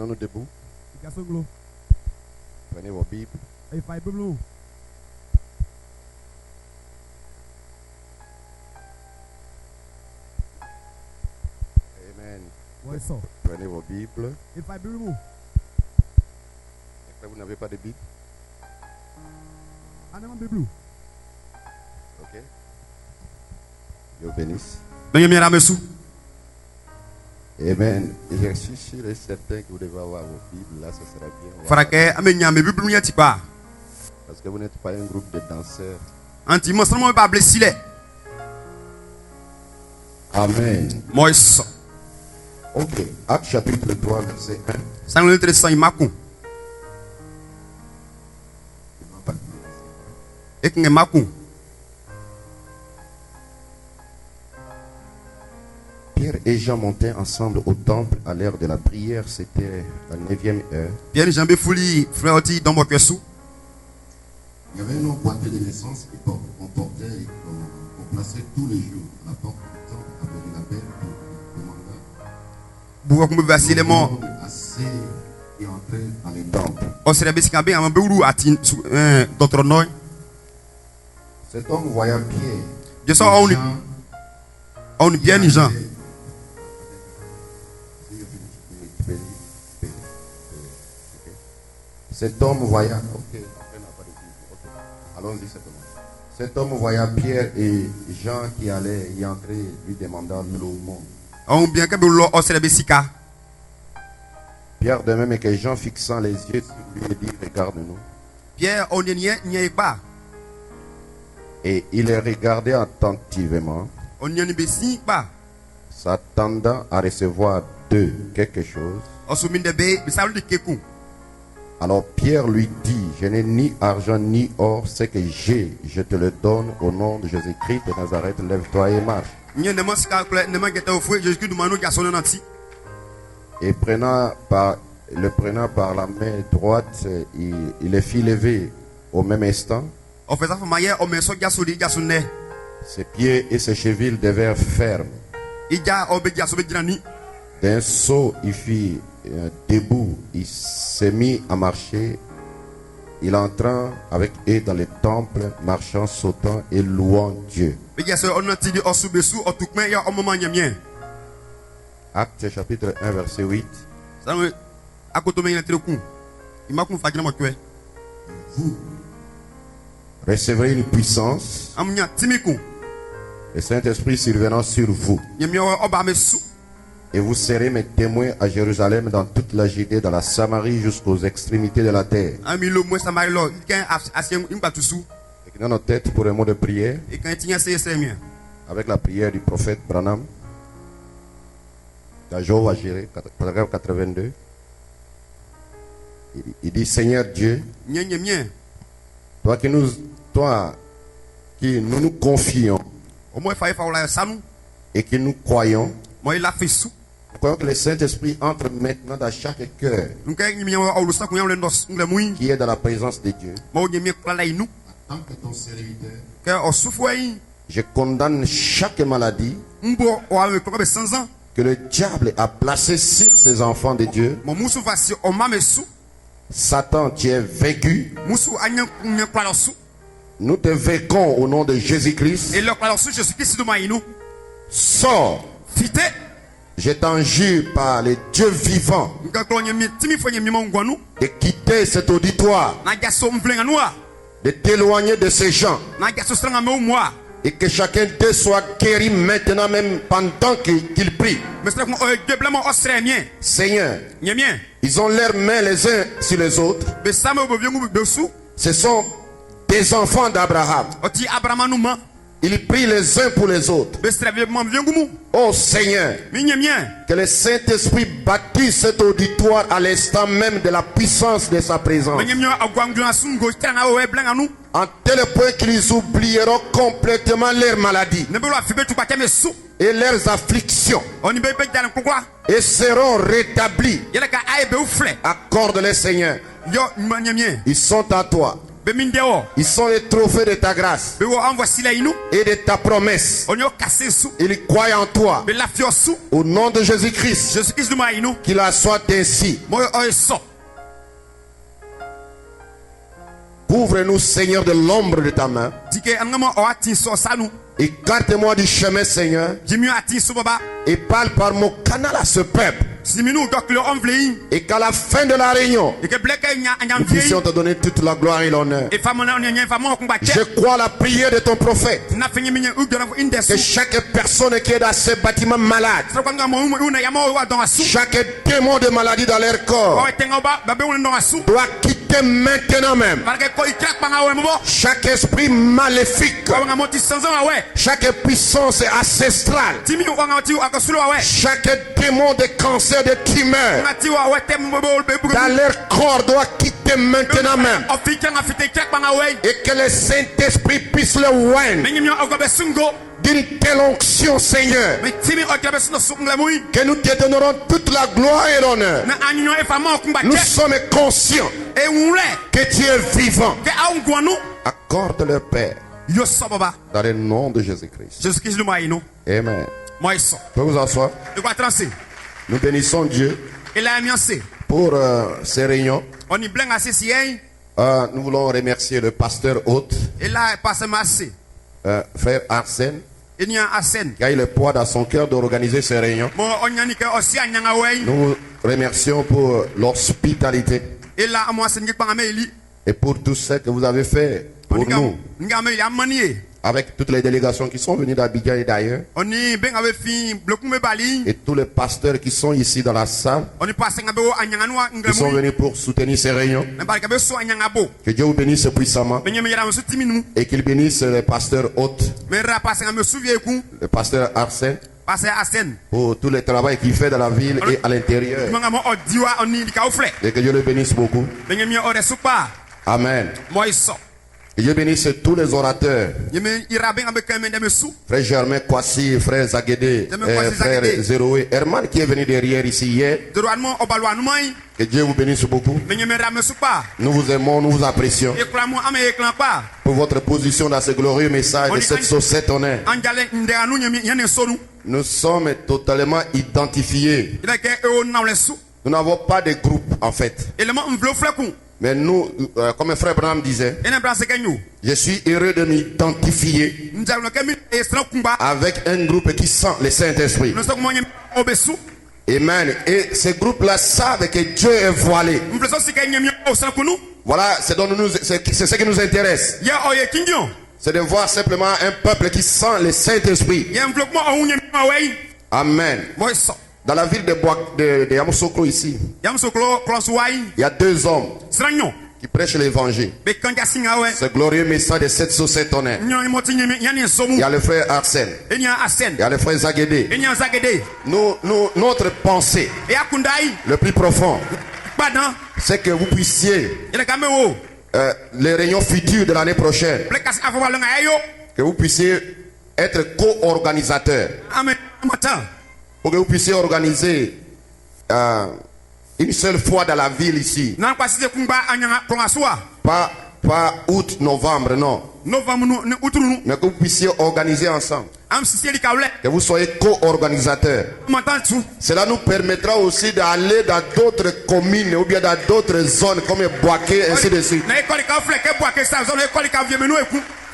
Tenons-nous debout. Prenez vos Bibles. Amen. Prenez vos Bibles. Après, vous n'avez pas de Bible? Ok. Dieu bénisse. Amen. Je suis sûr et certain que vous devez avoir vos Bibles. Là, ce sera bien. Parce que vous n'êtes pas un groupe de danseurs. Amen. Ok. Acte chapitre 3, verset 1. Pierre et Jean montaient ensemble au temple à l'heure de la prière. C'était la 9e heure. Il y avait un homme boiteux de naissance qu'on portait et qu'on plaçait tous les jours à la porte du temple avec la belle pour demander assez et entrer dans le temple. Cet homme voyant Pierre. Cet homme voyant. Allons-y simplement. Cet homme voyant Pierre et Jean qui allaient y entrer, lui demandant l'aumône. Pierre de même que Jean fixant les yeux sur lui et dit regarde-nous. Et il les regardait attentivement, s'attendant à recevoir d'eux quelque chose. Alors Pierre lui dit, je n'ai ni argent ni or, ce que j'ai, je te le donne au nom de Jésus-Christ de Nazareth, lève-toi et marche. Et le prenant par la main droite, il le fit lever au même instant. Ses pieds et ses chevilles devinrent fermes. D'un saut, il fit debout, il s'est mis à marcher. Il entra avec eux dans le temple, marchant, sautant et louant Dieu. Acte chapitre 1, verset 8. Vous recevrez une puissance, le Saint-Esprit survenant sur vous. Et vous serez mes témoins à Jérusalem, dans toute la Judée, dans la Samarie, jusqu'aux extrémités de la terre. Dans nos têtes pour un mot de prière, avec la prière du prophète Branham, dans Job 82. Il dit, Seigneur Dieu, toi qui nous confions et qui nous croyons, nous croyons que le Saint-Esprit entre maintenant dans chaque cœur qui est dans la présence de Dieu. En tant que ton serviteur, je condamne chaque maladie que le diable a placée sur ces enfants de Dieu. Satan, tu es vaincu. Nous te vainquons au nom de Jésus-Christ. Sors. Je t'enjure par les dieux vivants de quitter cet auditoire, de t'éloigner de ces gens, et que chacun d'eux soit guéri maintenant même pendant qu'il prie. Seigneur, ils ont leurs mains les uns sur les autres. Ce sont des enfants d'Abraham. Ils prient les uns pour les autres. Oh Seigneur, que le Saint-Esprit bâtisse cet auditoire à l'instant même de la puissance de sa présence. En tel point qu'ils oublieront complètement leurs maladies et leurs afflictions et seront rétablis. Accorde-les, Seigneur. Ils sont à toi. Ils sont les trophées de ta grâce et de ta promesse. Ils croient en toi. Au nom de Jésus-Christ, qu'il en soit ainsi. Couvre-nous, Seigneur, de l'ombre de ta main. Écarte-moi du chemin, Seigneur. Et parle par mon canal à ce peuple. Et qu'à la fin de la réunion, nous puissions te donner toute la gloire et l'honneur. Je crois à la prière de ton prophète. Que chaque personne qui est dans ce bâtiment malade, chaque démon de maladie dans leur corps, doit quitter maintenant même. Chaque esprit maléfique, chaque puissance ancestrale, chaque démon de cancer, de tumeur dans leur corps doit quitter maintenant même. Et que le Saint-Esprit puisse le oindre d'une telle onction, Seigneur, que nous te donnerons toute la gloire et l'honneur. Nous sommes conscients que tu es vivant. Accorde leur Père dans le nom de Jésus-Christ. Amen. Vous pouvez vous asseoir. Nous bénissons Dieu pour ces réunions. Nous voulons remercier le pasteur hôte, frère Arsène, qui a eu le poids dans son cœur d'organiser ces réunions. Nous remercions pour l'hospitalité et pour tout ce que vous avez fait pour nous, avec toutes les délégations qui sont venues d'Abidjan et d'ailleurs, et tous les pasteurs qui sont ici dans la salle, qui sont venus pour soutenir ces réunions. Que Dieu vous bénisse puissamment et qu'il bénisse les pasteurs hôtes, le pasteur Arsène, pour tout le travail qu'il fait dans la ville et à l'intérieur, et que Dieu le bénisse beaucoup. Amen. Que Dieu bénisse tous les orateurs. Frère Germain Kwasi, frère Zagede, frère Zeroé, Herman qui est venu derrière ici hier. Que Dieu vous bénisse beaucoup. Nous vous aimons, nous vous apprécions pour votre position dans ce glorieux message de cette société honnête. Nous sommes totalement identifiés. Nous n'avons pas de groupe en fait. Mais nous, comme un frère Branham disait, je suis heureux de m'identifier avec un groupe qui sent le Saint-Esprit. Amen. Et ces groupes-là savent que Dieu est voilé. Voilà, c'est ce qui nous intéresse. C'est de voir simplement un peuple qui sent le Saint-Esprit. Amen. Dans la ville de Yamoussoukro ici, il y a deux hommes qui prêchent l'évangile. Ce glorieux message de cette société honnête. Il y a le frère Arsène. Il y a le frère Zagede. Notre pensée, le plus profond, c'est que vous puissiez, les réunions futures de l'année prochaine, que vous puissiez être co-organisateurs. Pour que vous puissiez organiser une seule fois dans la ville ici. Pas août, novembre, non. Mais que vous puissiez organiser ensemble. Que vous soyez co-organisateurs. Cela nous permettra aussi d'aller dans d'autres communes ou bien dans d'autres zones comme Boaké, ainsi de suite.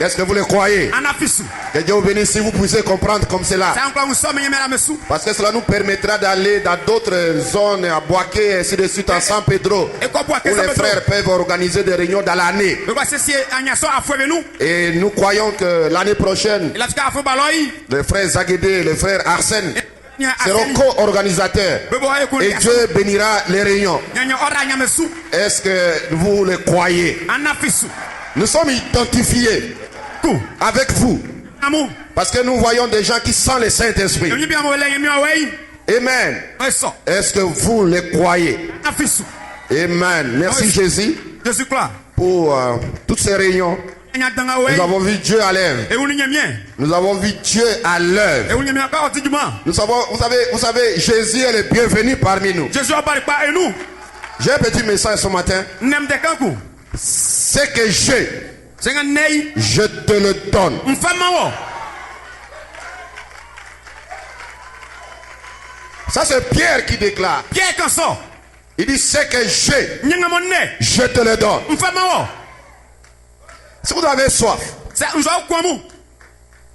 Est-ce que vous le croyez? Que Dieu vous bénisse si vous puissiez comprendre comme cela. Parce que cela nous permettra d'aller dans d'autres zones, à Boaké, ainsi de suite, en San Pedro, où les frères peuvent organiser des réunions dans l'année. Et nous croyons que l'année prochaine, les frères Zagede, les frères Arsène seront co-organisateurs. Et Dieu bénira les réunions. Est-ce que vous le croyez? Nous sommes identifiés avec vous. Parce que nous voyons des gens qui sentent le Saint-Esprit. Amen. Est-ce que vous le croyez? Amen. Merci Jésus pour toutes ces réunions. Nous avons vu Dieu à l'œuvre. Nous avons vu Dieu à l'œuvre. Vous savez, Jésus est le bienvenu parmi nous. J'ai un petit message ce matin. Ce que j'ai, je te le donne. Ça c'est Pierre qui déclare. Il dit ce que j'ai, je te le donne. Si vous avez soif,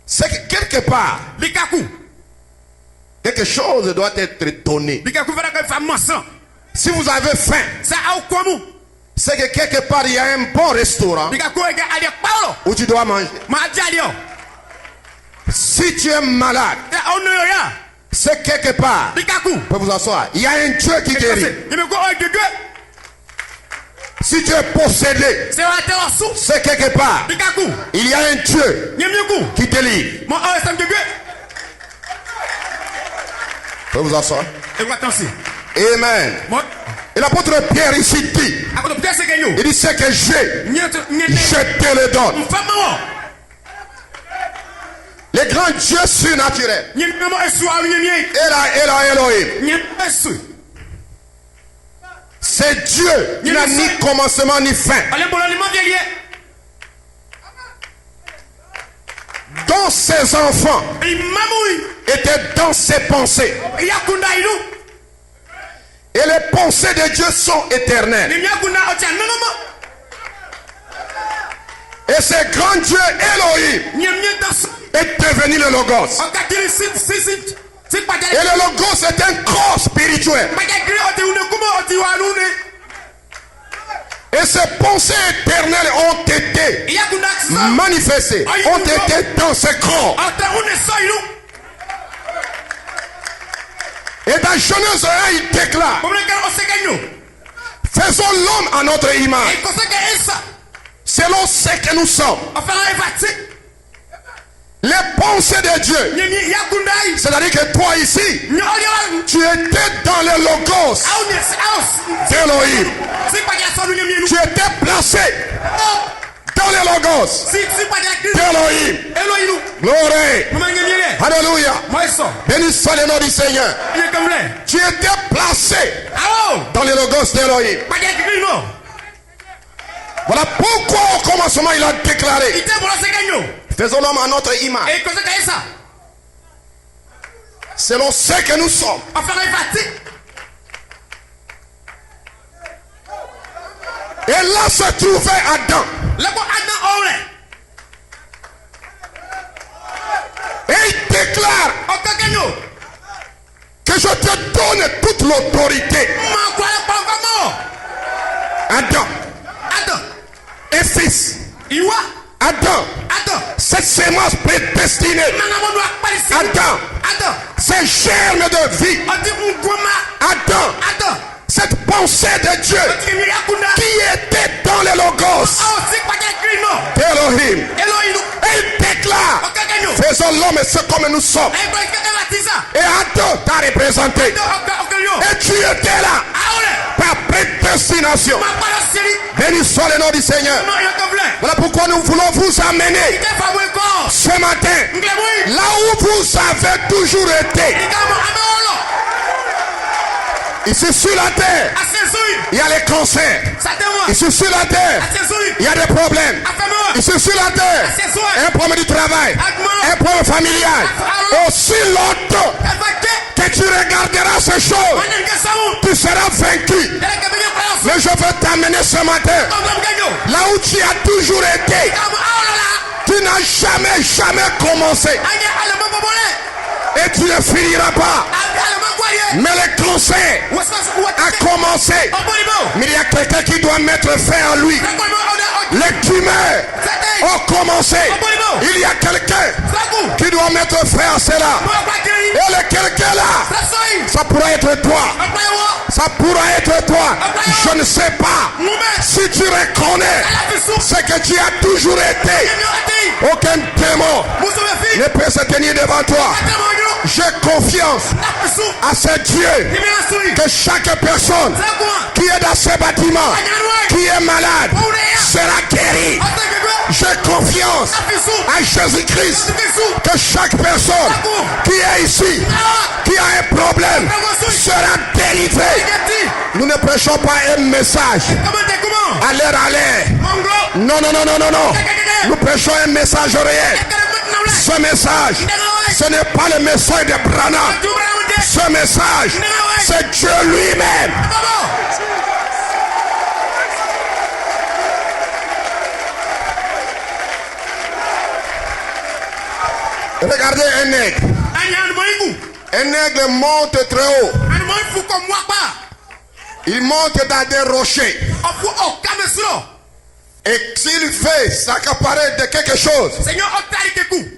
c'est que quelque part, quelque chose doit être donné. Si vous avez faim, c'est que quelque part il y a un bon restaurant où tu dois manger. Si tu es malade, c'est quelque part, vous pouvez vous asseoir, il y a un Dieu qui guérit. Si tu es possédé, c'est quelque part, il y a un Dieu qui te livre. Vous pouvez vous asseoir. Amen. Et l'apôtre Pierre ici dit, il dit ce que j'ai, je te le donne. Les grands dieux surnaturels, Elohim, c'est Dieu, il n'a ni commencement ni fin. Dont ses enfants étaient dans ses pensées. Et les pensées de Dieu sont éternelles. Et ce grand Dieu Elohim est devenu le Logos. Et le Logos est un corps spirituel. Et ces pensées éternelles ont été manifestées, ont été dans ce corps. Et dans Genèse 1, il déclare, faisons l'homme à notre image, selon ce que nous sommes. Les pensées de Dieu, c'est-à-dire que toi ici, tu étais dans le Logos d'Elohim. Tu étais placé dans le Logos d'Elohim. Gloire. Alléluia. Béni soit le nom du Seigneur. Tu étais placé dans le Logos d'Elohim. Voilà pourquoi au commencement il a déclaré, faisons l'homme à notre image, selon ce que nous sommes. Et là se trouvait Adam. Et il déclare que je te donne toute l'autorité. Adam et fils. Adam, cette sémence prédestinée. Adam, ce germe de vie. Adam, cette pensée de Dieu qui était dans le Logos d'Elohim. Et il déclare, faisons l'homme et ce comme nous sommes. Et Adam t'a représenté. Et tu étais là par prédestination. Béni soit le nom du Seigneur. Voilà pourquoi nous voulons vous amener ce matin là où vous avez toujours été. Ici sur la terre, il y a les cancers. Ici sur la terre, il y a des problèmes. Ici sur la terre, un problème du travail, un problème familial. Aussi longtemps que tu regarderas ces choses, tu seras vaincu. Mais je veux t'amener ce matin là où tu as toujours été. Tu n'as jamais commencé. Et tu ne finiras pas. Mais le cancer a commencé. Mais il y a quelqu'un qui doit mettre fin à lui. Les tumeurs ont commencé. Il y a quelqu'un qui doit mettre fin à cela. Et le quelqu'un là, ça pourrait être toi. Ça pourrait être toi. Je ne sais pas si tu reconnais ce que tu as toujours été. Aucun démon ne peut se tenir devant toi. J'ai confiance à ce Dieu que chaque personne qui est dans ce bâtiment, qui est malade, sera guérie. J'ai confiance à Jésus-Christ que chaque personne qui est ici, qui a un problème, sera délivrée. Nous ne prêchons pas un message à l'air, Non, non, non, non, non, non. Nous prêchons un message réel. Ce message, ce n'est pas le message de Branham. Ce message, c'est Dieu lui-même. Regardez un aigle. Un aigle monte très haut. Il monte dans des rochers. Et s'il veut s'accaparer de quelque chose,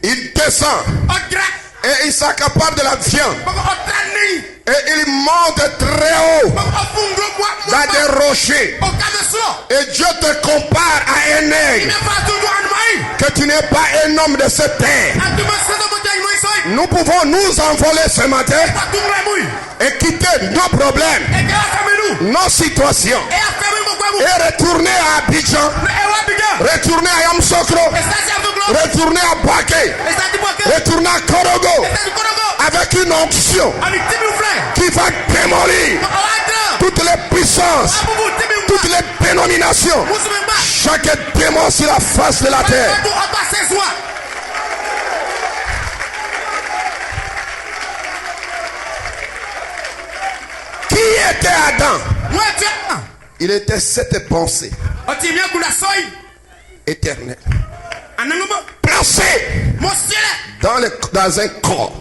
il descend. Et il s'accapare de la viande. Et il monte très haut dans des rochers. Et Dieu te compare à un aigle. Que tu n'es pas un homme de cette terre. Nous pouvons nous envoler ce matin et quitter nos problèmes, nos situations, et retourner à Abidjan, retourner à Yamoussoukro, retourner à Baké, retourner à Korogo, avec une onction qui va démolir toutes les puissances, toutes les dénominations, chaque démon sur la face de la terre. Qui était Adam? Il était cette pensée éternelle, placée dans un corps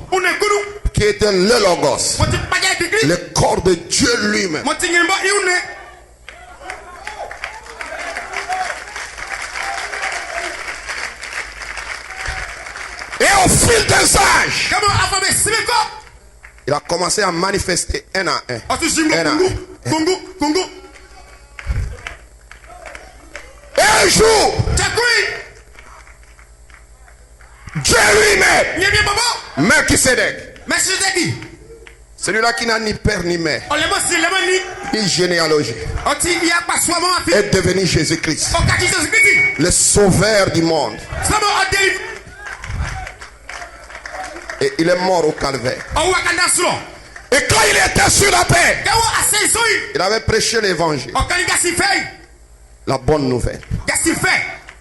qui était le Logos, le corps de Dieu lui-même. Et au fil des âges, il a commencé à manifester un à un. Et un jour, Dieu lui-même, Melchisedec, celui-là qui n'a ni père ni mère, ni généalogie, est devenu Jésus-Christ, le sauveur du monde. Et il est mort au calvaire. Et quand il était sur la terre, il avait prêché l'évangile, la bonne nouvelle,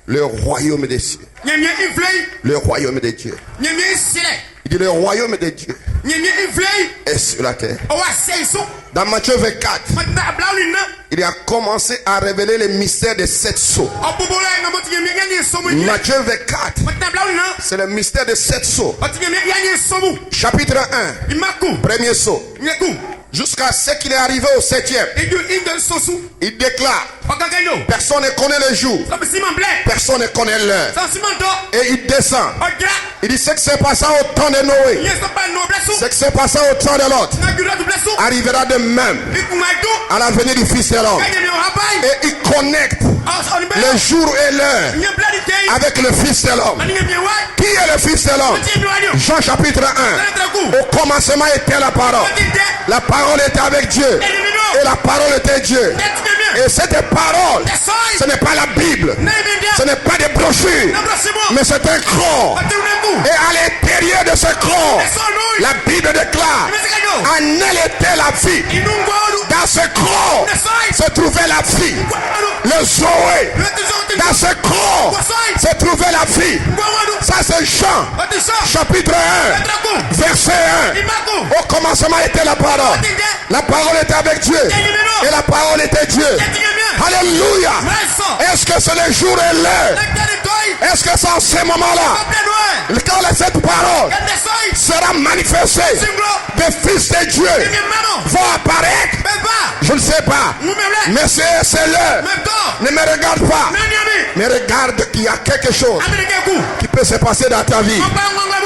le royaume des cieux, le royaume de Dieu. Il dit le royaume de Dieu est sur la terre. Dans Matthieu 24, il a commencé à révéler les mystères des 7 sceaux. Matthieu 24, c'est le mystère des 7 sceaux. Chapitre 1, premier sceau, jusqu'à ce qu'il est arrivé au 7e. Il déclare: personne ne connaît le jour, personne ne connaît l'heure. Et il descend. Il dit: ce qui s'est passé au temps de Noé, ce qui s'est passé au temps de l'autre, arrivera de même à la venue du Fils de l'homme. Et il connecte le jour et l'heure avec le Fils de l'homme. Qui est le Fils de l'homme? Jean chapitre 1. Au commencement était la parole. La parole était avec Dieu. Et la parole était Dieu. Et cette parole, ce n'est pas la Bible, ce n'est pas des brochures, mais c'est un corps. Et à l'intérieur de ce corps, la Bible déclare: en elle était la vie. Dans ce corps se trouvait la vie, le Zoé. Dans ce corps se trouvait la vie. Ça c'est Jean chapitre 1 verset 1. Au commencement était la parole. La parole était avec Dieu. Et la parole était Dieu. Alléluia. Est-ce que c'est le jour et l'heure? Est-ce que c'est en ce moment-là, quand cette parole sera manifestée, des fils de Dieu vont apparaître? Je ne sais pas, mais c'est l'heure. Ne me regarde pas, mais regarde qu'il y a quelque chose qui peut se passer dans ta vie.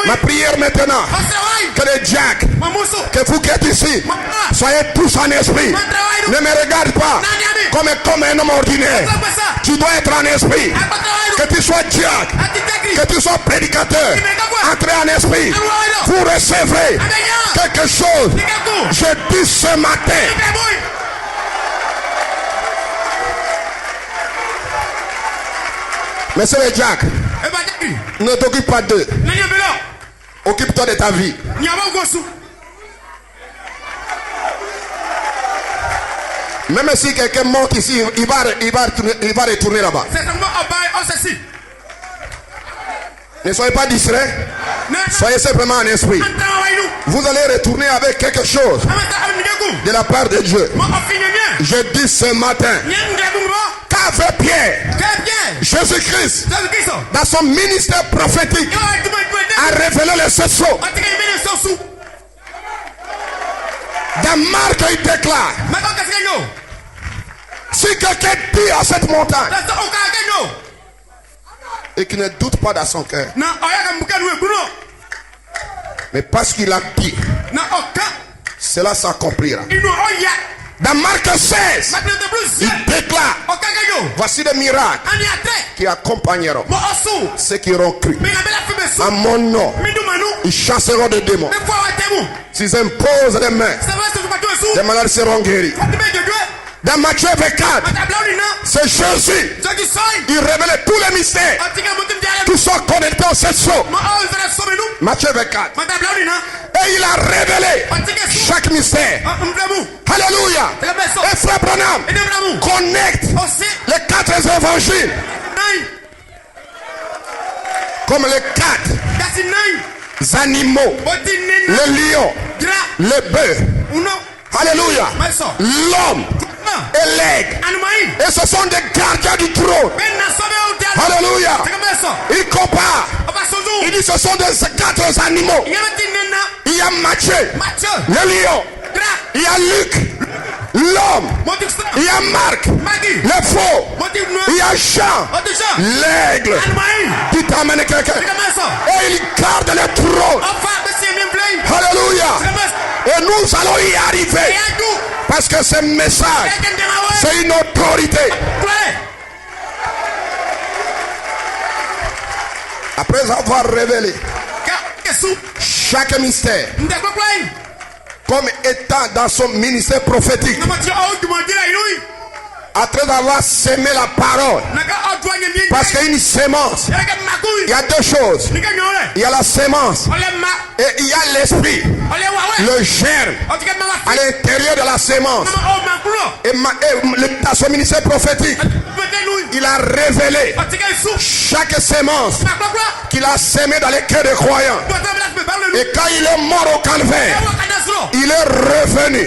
Ma prière maintenant, que les Jack, que vous qui êtes ici, soyez tous en esprit. Ne me regarde pas comme un homme ordinaire. Tu dois être en esprit. Que tu sois Jack, que tu sois prédicateur, entrez en esprit. Vous recevrez quelque chose. Je dis ce matin. Monsieur le Jack, ne t'occupe pas d'eux. Occupe-toi de ta vie. Même si quelqu'un monte ici, il va retourner là-bas. Ne soyez pas distrait. Soyez simplement en esprit. Vous allez retourner avec quelque chose de la part de Dieu. Je dis ce matin qu'avec Pierre, Jésus-Christ, dans son ministère prophétique, a révélé les sceaux. Dans Marc, il déclare: si quelqu'un dit à cette montagne, et qui ne doute pas dans son cœur, mais parce qu'il a dit, cela s'accomplira. Dans Marc 16, il déclare: voici des miracles qui accompagneront ceux qui auront cru. À mon nom, ils chasseront des démons. S'ils imposent les mains, des malades seront guéris. Dans Matthieu 24, c'est Jésus. Il révèle tous les mystères qui sont connectés au sceau. Matthieu 24. Et il a révélé chaque mystère. Alléluia. Et Frère Branham connecte les 4 évangiles comme les 4 animaux: le lion, le bœuf, alléluia, l'homme et l'aigle. Et ce sont des gardiens du trône. Alléluia. Il compare. Il dit ce sont des 4 animaux. Il y a Matthieu, le lion. Il y a Luc, l'homme. Il y a Marc, le faux. Il y a Jean, l'aigle. Qui t'amène quelqu'un. Et il garde le trône. Alléluia. Et nous allons y arriver. Parce que ce message, c'est une autorité. Après avoir révélé chaque mystère comme étant dans son ministère prophétique, après avoir semé la parole, parce qu'il y a une sémence, il y a 2 choses. Il y a la sémence et il y a l'esprit, le germe à l'intérieur de la sémence. Et dans son ministère prophétique, il a révélé chaque sémence qu'il a sémé dans les cœurs des croyants. Et quand il est mort au calvaire, il est revenu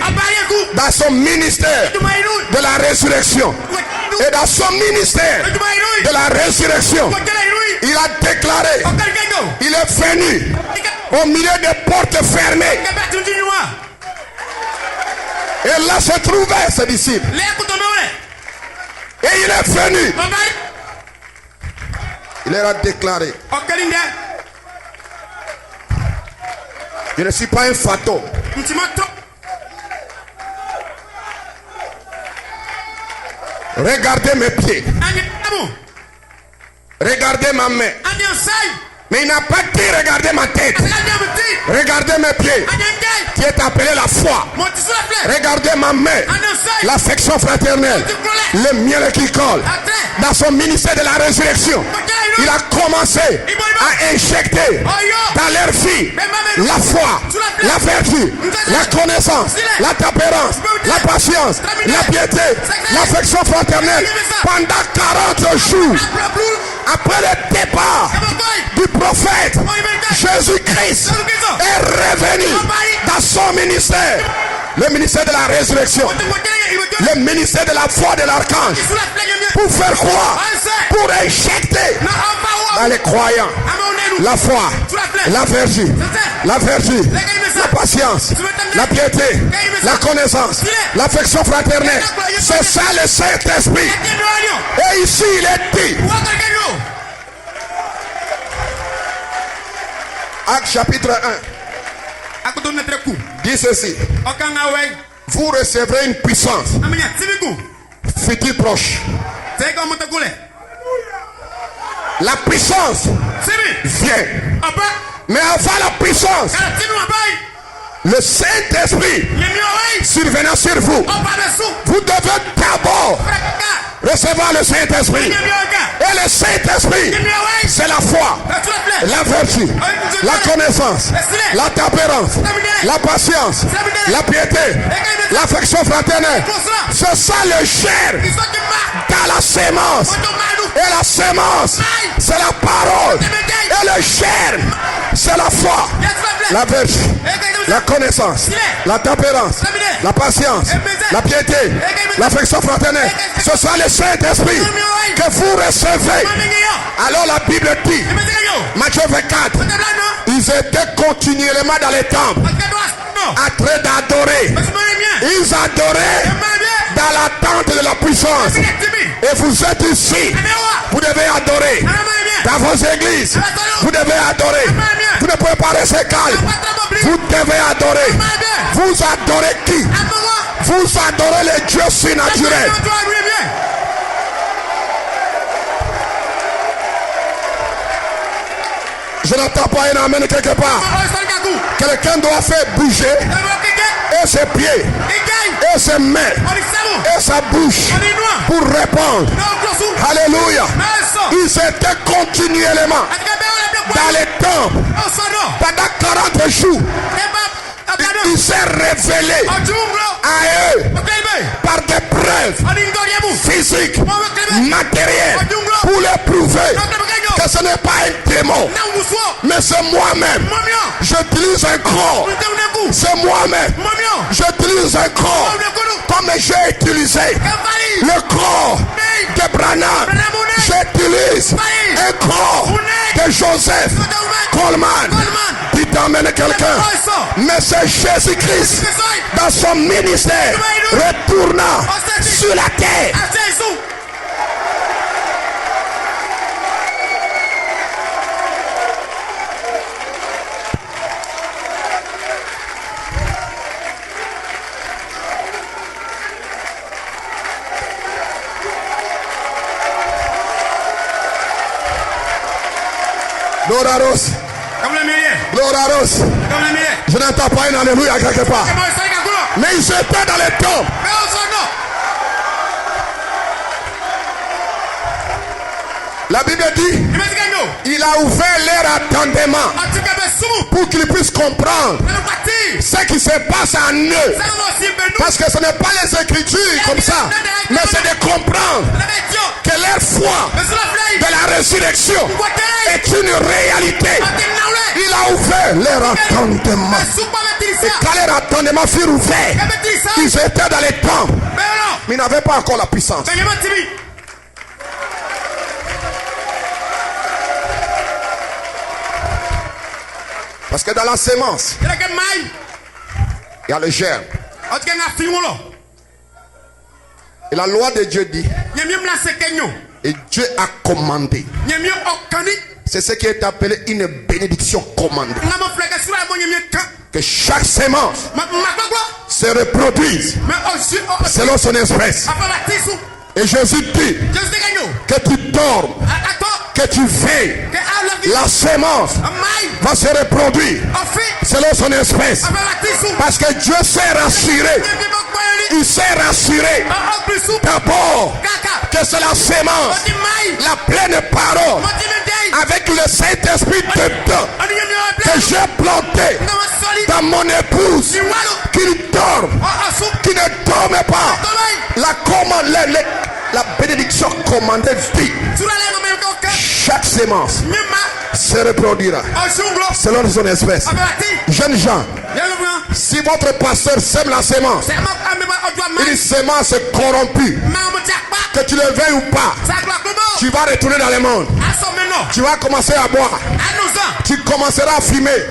dans son ministère de la résurrection. Et dans son ministère de la résurrection, il a déclaré: il est venu au milieu des portes fermées. Et là se trouvaient ses disciples. Et il est venu. Il leur a déclaré: je ne suis pas un fantôme. Regardez mes pieds. Regardez ma main. Mais il n'a pas dit regardez ma tête. Regardez mes pieds, qui est appelé la foi. Regardez ma main, l'affection fraternelle, le miel qui colle. Dans son ministère de la résurrection, il a commencé à injecter dans leur vie la foi, la vertu, la connaissance, la tempérance, la patience, la piété, l'affection fraternelle pendant 40 jours. Après le départ du prophète, Jésus-Christ est revenu dans son ministère, le ministère de la résurrection, le ministère de la foi de l'archange, pour faire croire, pour injecter dans les croyants la foi, la vertu, la patience, la piété, la connaissance, l'affection fraternelle. C'est ça le Saint-Esprit. Et ici il est dit, Acte chapitre 1 dit ceci: vous recevrez une puissance future proche. La puissance vient, mais avant la puissance, le Saint-Esprit survenant sur vous, vous devez d'abord recevoir le Saint-Esprit. Et le Saint-Esprit, c'est la foi, la vertu, la connaissance, la tempérance, la patience, la piété, l'affection fraternelle. C'est ça le chair dans la sémence. Et la sémence, c'est la parole. Et le chair, c'est la foi, la vertu, la connaissance, la tempérance, la patience, la piété, l'affection fraternelle. Ce soit le Saint-Esprit que vous recevez. Alors la Bible dit, Matthieu 24, ils étaient continuellement dans les temples en train d'adorer. Ils adoraient dans l'attente de la puissance. Et vous êtes ici, vous devez adorer. Dans vos églises, vous devez adorer. Vous ne pouvez pas rester calme. Vous devez adorer. Vous adorez qui? Vous adorez les dieux surnaturels. Je n'entends pas un amen quelque part. Quelqu'un doit faire bouger et ses pieds, et ses mains, et sa bouche pour répondre. Alléluia. Ils étaient continuellement dans les temples pendant 40 jours. Il s'est révélé à eux par des preuves physiques, matérielles, pour les prouver que ce n'est pas un démon, mais c'est moi-même. J'utilise un corps. C'est moi-même. J'utilise un corps comme j'ai utilisé le corps de Branham. J'utilise un corps de Joseph Coleman. Dites amen quelqu'un. Mais c'est Jésus-Christ dans son ministère retournant sur la terre. Gloraros. Gloraros. Je n'entends pas un alléluia quelque part. Mais ils étaient dans les tombes. La Bible dit, il a ouvert leur attendement pour qu'ils puissent comprendre ce qui se passe en eux. Parce que ce n'est pas les Écritures comme ça, mais c'est de comprendre que leur foi de la résurrection est une réalité. Il a ouvert leur attendement. Et quand leur attendement fut ouvert, ils étaient dans les temps, mais ils n'avaient pas encore la puissance. Parce que dans la sémence, il y a le germe. Et la loi de Dieu dit, et Dieu a commandé. C'est ce qui est appelé une bénédiction commandée. Que chaque sémence se reproduise selon son espèce. Et Jésus dit que tu dormes, que tu veilles, la sémence va se reproduire selon son espèce. Parce que Dieu s'est rassuré. Il s'est rassuré d'abord que c'est la sémence, la pleine parole, avec le Saint-Esprit dedans, que j'ai planté dans mon épouse, qu'il dorme, qui ne dorme pas. La bénédiction commandée dit, chaque sémence se reproduira selon son espèce. Jeunes gens, si votre pasteur sème la sémence, une sémence corrompue, que tu le veuilles ou pas, tu vas retourner dans le monde. Tu vas commencer à boire. Tu commenceras à fumer.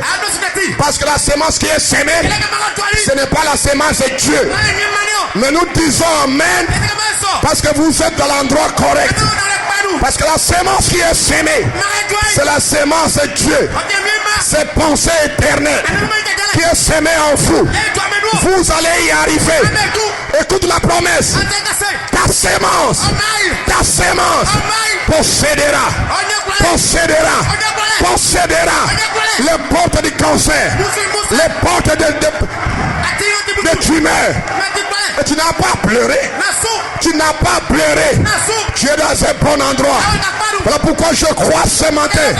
Parce que la sémence qui est sémée, ce n'est pas la sémence de Dieu. Mais nous disons amen, parce que vous êtes dans l'endroit correct. Parce que la sémence qui est sémée, c'est la sémence de Dieu. C'est pensée éternelle qui est sémée en vous. Vous allez y arriver. Écoute la promesse. Ta sémence possédera les portes du cancer, les portes de tumeurs Et tu n'as pas pleuré. Tu n'as pas pleuré. Tu es dans un bon endroit. Voilà pourquoi je crois ce matin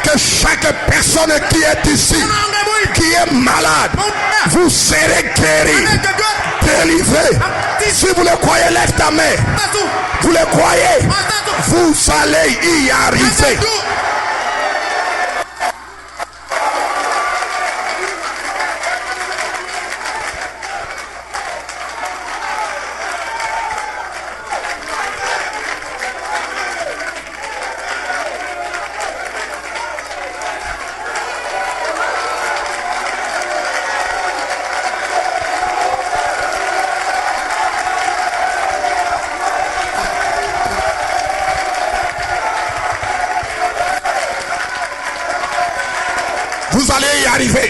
que chaque personne qui est ici, qui est malade, vous serez guéri, délivré. Si vous le croyez, lève ta main. Vous le croyez, vous allez y arriver. Vous allez y arriver.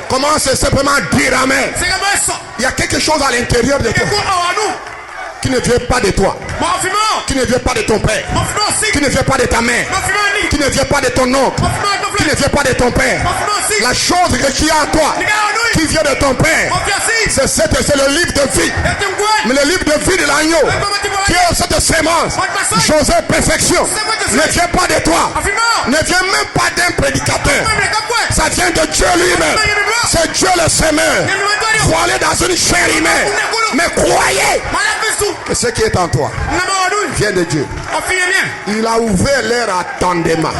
Comment c'est simplement dire amen. Il y a quelque chose à l'intérieur de toi qui ne vient pas de toi, qui ne vient pas de ton père, qui ne vient pas de ta mère, qui ne vient pas de ton oncle, qui ne vient pas de ton père. La chose que tu as en toi qui vient de ton père, c'est le livre de vie. Mais le livre de vie de l'agneau qui est cette sémence, José perfection, ne vient pas de toi, ne vient même pas d'un prédicateur. Ça vient de Dieu lui-même. C'est Dieu le semeur. Croyez dans une chair humaine, mais croyez que ce qui est en toi vient de Dieu. Il a ouvert l'air attendement.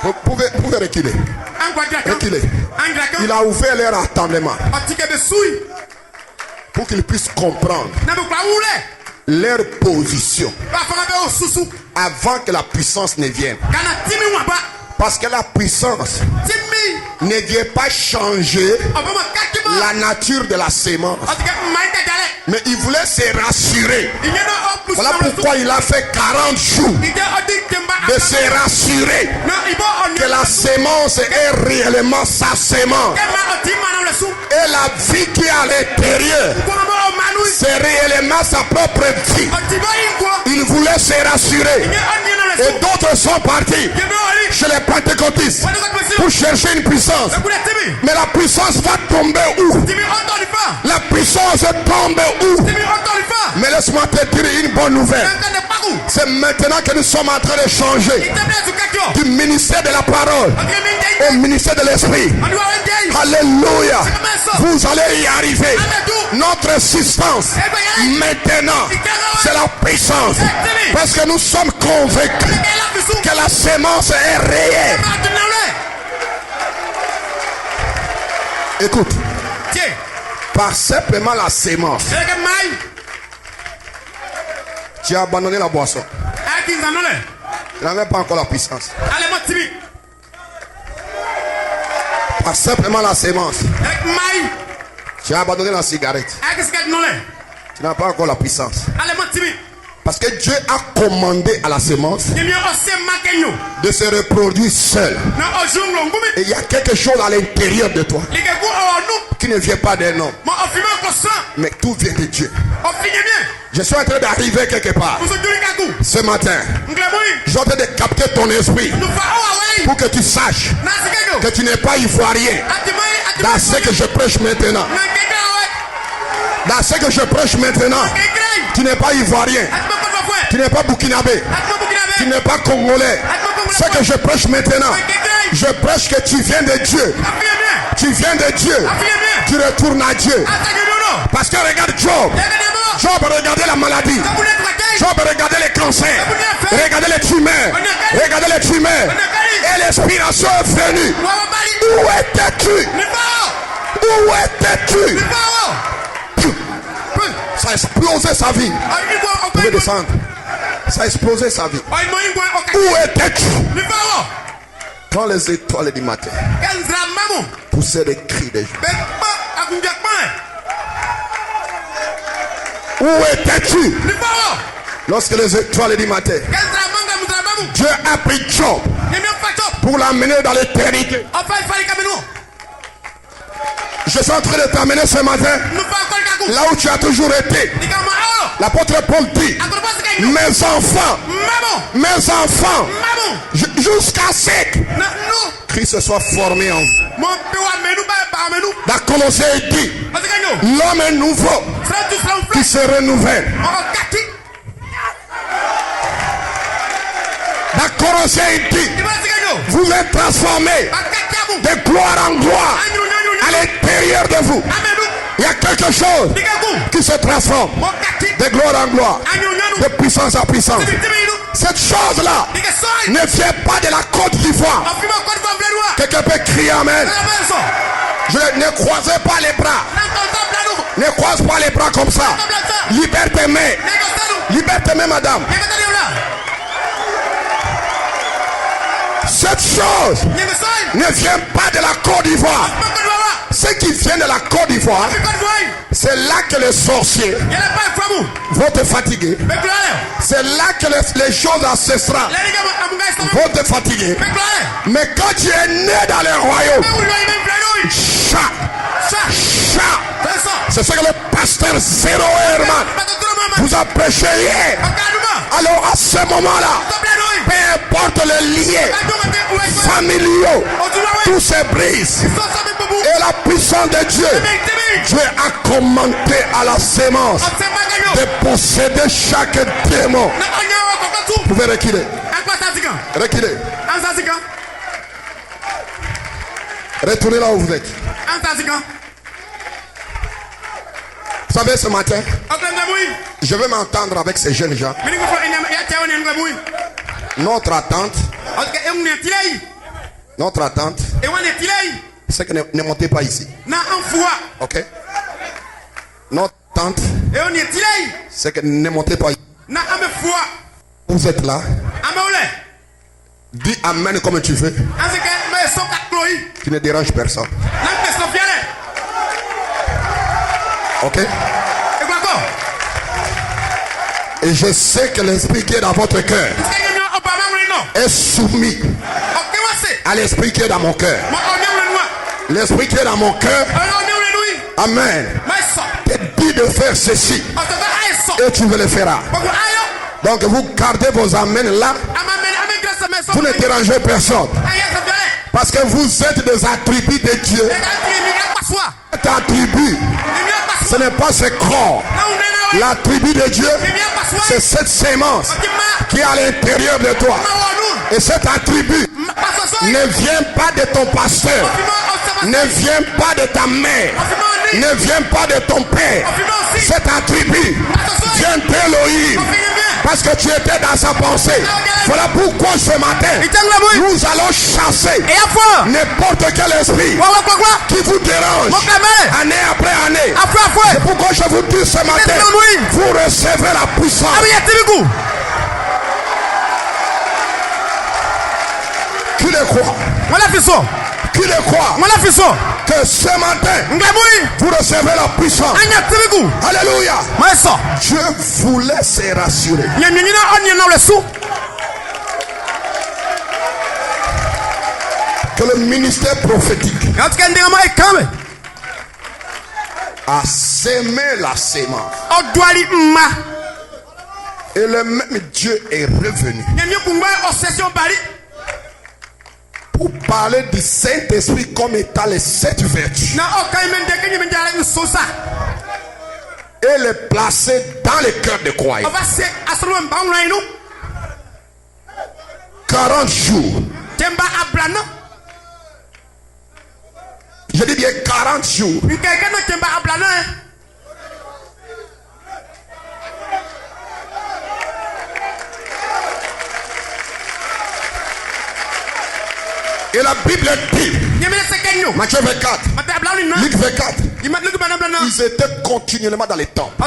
Vous pouvez reculer. Reculer. Il a ouvert l'air attendement pour qu'ils puissent comprendre leur position avant que la puissance ne vienne. Parce que la puissance ne vient pas changer la nature de la sémence. Mais il voulait se rassurer. Voilà pourquoi il a fait 40 jours de se rassurer que la sémence est réellement sa sémence. Et la vie qui est à l'intérieur, c'est réellement sa propre vie. Il voulait se rassurer. Et d'autres sont partis chez les pentecôtistes pour chercher une puissance. Mais la puissance va tomber où? La puissance tombe où? Mais laisse-moi te dire une bonne nouvelle. C'est maintenant que nous sommes en train de changer du ministère de la parole au ministère de l'esprit. Alléluia. Vous allez y arriver. Notre assistance maintenant, c'est la puissance. Parce que nous sommes convaincus que la sémence est réelle. Écoute, par simplement la sémence, tu as abandonné la boisson. Tu n'as même pas encore la puissance. Par simplement la sémence, tu as abandonné la cigarette. Tu n'as pas encore la puissance. Parce que Dieu a commandé à la sémence de se reproduire seule. Et il y a quelque chose à l'intérieur de toi qui ne vient pas d'un homme, mais tout vient de Dieu. Je suis en train d'arriver quelque part ce matin. Je suis en train de capter ton esprit pour que tu saches que tu n'es pas ivoirien dans ce que je prêche maintenant. Dans ce que je prêche maintenant, tu n'es pas ivoirien, tu n'es pas burkinabé, tu n'es pas congolais. Ce que je prêche maintenant, je prêche que tu viens de Dieu. Tu viens de Dieu. Tu retournes à Dieu. Parce que regarde Job. Job regardait la maladie. Job regardait les cancers. Regardez les tumeurs. Regardez les tumeurs. Et l'inspiration est venue. Où étais-tu? Où étais-tu? Ça a explosé sa vie. Vous pouvez descendre. Ça a explosé sa vie. Où étais-tu quand les étoiles du matin poussaient des cris de joie? Où étais-tu lorsque les étoiles du matin, Dieu a pris Job pour l'amener dans l'éternité? Je suis en train de t'amener ce matin là où tu as toujours été. L'apôtre Paul dit: mes enfants, jusqu'à ce que Christ soit formé en vous. Dans Colossiens il dit, l'homme est nouveau qui se renouvelle. Dans Colossiens il dit, vous êtes transformés de gloire en gloire à l'intérieur de vous. Il y a quelque chose qui se transforme de gloire en gloire, de puissance en puissance. Cette chose-là ne vient pas de la Côte d'Ivoire. Quelqu'un peut crier amen. Ne croisez pas les bras. Ne croise pas les bras comme ça. Libère tes mains. Libère tes mains, madame. Cette chose ne vient pas de la Côte d'Ivoire. Ce qui vient de la Côte d'Ivoire, c'est là que les sorciers vont te fatiguer. C'est là que les choses ancestrales vont te fatiguer. Mais quand tu es né dans le royaume, c'est ce que le pasteur Zéro Herman vous a prêché hier. Alors à ce moment-là, peu importe les liens familiaux, tout se brise. Et la puissance de Dieu, Dieu a commandé à la sémence de posséder chaque démon. Vous pouvez reculer. Reculer. Retournez là où vous êtes. Vous savez, ce matin, je vais m'entendre avec ces jeunes gens. Notre attente, c'est que ne montez pas ici. Ok? Notre attente, c'est que ne montez pas ici. Vous êtes là. Dis amen comme tu veux. Tu ne déranges personne. Ok? Et je sais que l'esprit qui est dans votre cœur est soumis à l'esprit qui est dans mon cœur. L'esprit qui est dans mon cœur, amen, te dit de faire ceci et tu le feras. Donc vous gardez vos amens là. Vous ne dérangez personne. Parce que vous êtes des attributs de Dieu. Cet attribut, ce n'est pas ce corps. L'attribut de Dieu, c'est cette sémence qui est à l'intérieur de toi. Et cet attribut ne vient pas de ton pasteur, ne vient pas de ta mère, ne vient pas de ton père. Cet attribut vient d'Élohim. Parce que tu étais dans sa pensée. Voilà pourquoi ce matin, nous allons chasser n'importe quel esprit qui vous dérange année après année. C'est pourquoi je vous dis ce matin, vous recevez la puissance. Qui le croit? Qui le croit? Que ce matin, vous recevez la puissance. Alléluia. Dieu voulait se rassurer. Que le ministère prophétique a sémé la sémence. Et le même Dieu est revenu pour parler du Saint-Esprit comme étant les 7 vertus et les placer dans le cœur des croyants. 40 jours. Je dis bien 40 jours. Et la Bible dit, Matthieu 24, Luc 24, ils étaient continuellement dans les temples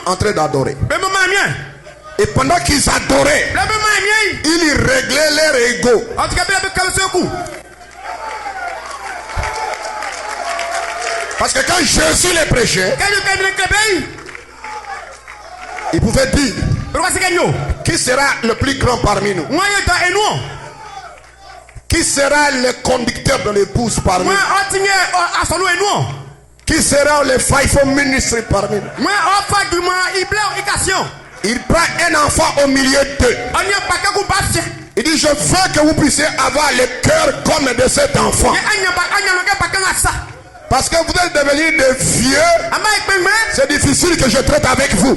en train d'adorer. Et pendant qu'ils adoraient, ils réglaient leur ego. Parce que quand Jésus les prêchait, il pouvait dire, qui sera le plus grand parmi nous? Qui sera le conducteur de l'épouse parmi nous? Qui sera le faithful ministry parmi nous? Il prend un enfant au milieu d'eux. Il dit, je veux que vous puissiez avoir le cœur comme de cet enfant. Parce que vous êtes devenus des vieux. C'est difficile que je traite avec vous.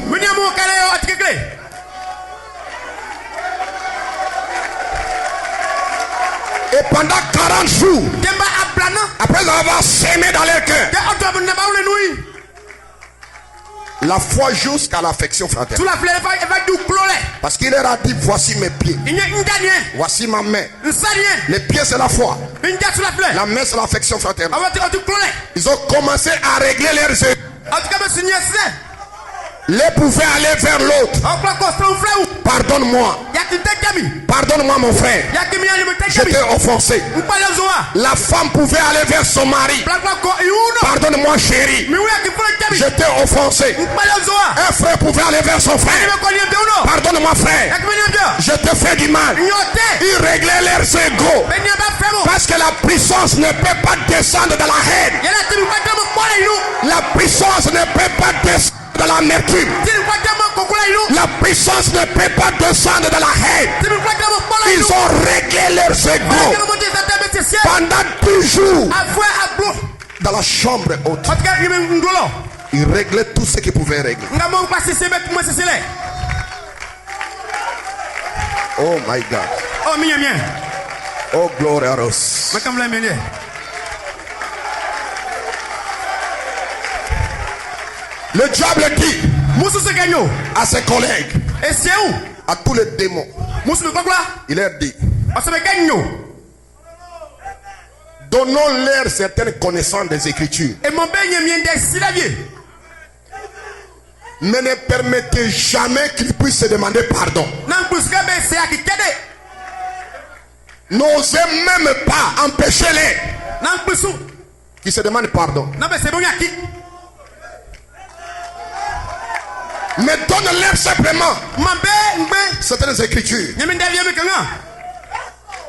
Et pendant 40 jours, après avoir sémé dans leur cœur, la foi jusqu'à l'affection fraternelle. Parce qu'il leur a dit, voici mes pieds, voici ma main. Les pieds c'est la foi, la main c'est l'affection fraternelle. Ils ont commencé à régler leurs œufs. Les pouvaient aller vers l'autre. Pardonne-moi. Pardonne-moi mon frère. Je t'ai offensé. La femme pouvait aller vers son mari. Pardonne-moi chérie. Je t'ai offensé. Un frère pouvait aller vers son frère. Pardonne-moi frère. Je te fais du mal. Ils réglaient leurs égos. Parce que la puissance ne peut pas descendre dans la haine. La puissance ne peut pas descendre dans l'amertume. La puissance ne peut pas descendre dans la haine. Ils ont réglé leurs égos pendant 2 jours dans la chambre haute. Ils réglaient tout ce qu'ils pouvaient régler. Oh my God. Oh glory à Dieu. Le diable dit à ses collègues, à tous les démons, il leur dit, donnons-leur certaines connaissances des Écritures, mais ne permettez jamais qu'ils puissent se demander pardon. N'osez même pas empêcher-les qui se demandent pardon. Mais donne-leur simplement certaines Écritures.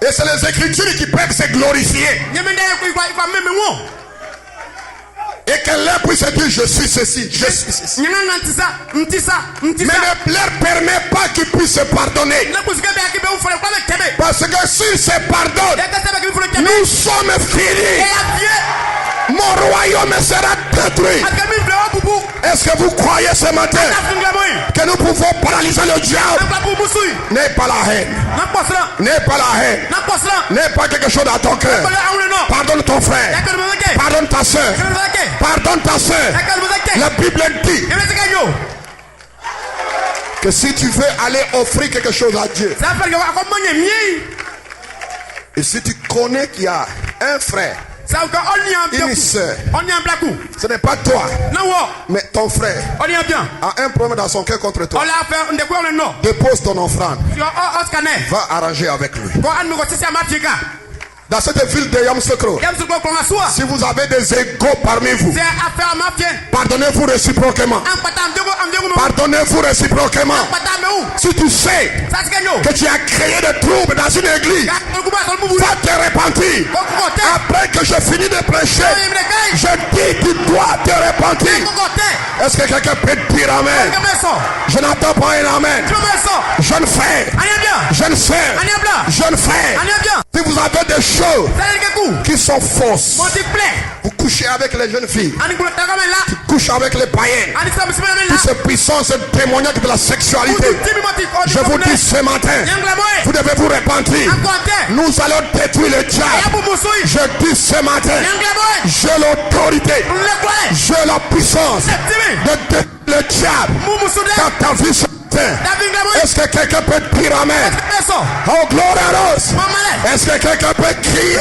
Et c'est les Écritures qui peuvent se glorifier. Et qu'elle leur puisse dire, je suis ceci, je suis ceci. Mais ne leur permet pas qu'ils puissent se pardonner. Parce que s'ils se pardonnent, nous sommes finis. Mon royaume sera détruit. Est-ce que vous croyez ce matin que nous pouvons paralyser le diable? N'aie pas la haine. N'aie pas la haine. N'aie pas quelque chose dans ton cœur. Pardonne ton frère. Pardonne ta soeur. Pardonne ta soeur. La Bible dit que si tu veux aller offrir quelque chose à Dieu, et si tu connais qu'il y a un frère, une soeur, ce n'est pas toi, mais ton frère a un problème dans son cœur contre toi, dépose ton offrande, va arranger avec lui. Dans cette ville de Yamoussoukro, si vous avez des égos parmi vous, pardonnez-vous réciproquement. Pardonnez-vous réciproquement. Si tu sais que tu as créé des troubles dans une église, va te repentir. Après que je finis de prêcher, je dis que tu dois te repentir. Est-ce que quelqu'un peut dire amen? Je n'entends pas un amen. Jeune frère, jeune frère, jeune frère, si vous avez des choses qui sont fausses, vous couchez avec les jeunes filles, tu couches avec les païens, toutes ces puissances démoniaques de la sexualité, je vous dis ce matin, vous devez vous repentir. Nous allons détruire le diable. Je dis ce matin, j'ai l'autorité, j'ai la puissance de détruire le diable dans ta vie. Est-ce que quelqu'un peut dire amen? Oh gloire à Dieu. Est-ce que quelqu'un peut crier?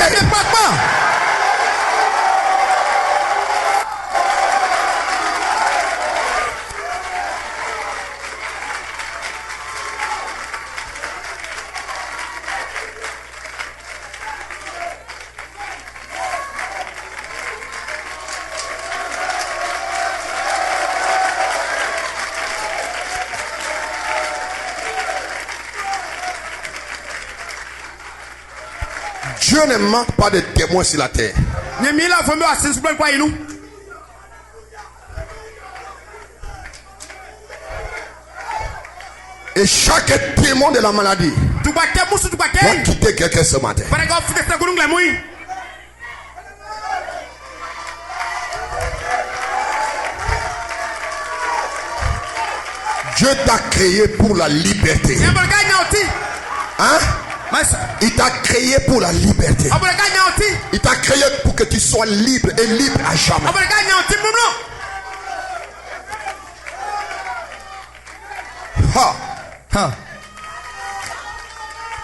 Dieu ne manque pas de témoins sur la terre. Et chaque témoin de la maladie doit quitter quelqu'un ce matin. Dieu t'a créé pour la liberté. Hein? Il t'a créé pour la liberté. Il t'a créé pour que tu sois libre et libre à jamais.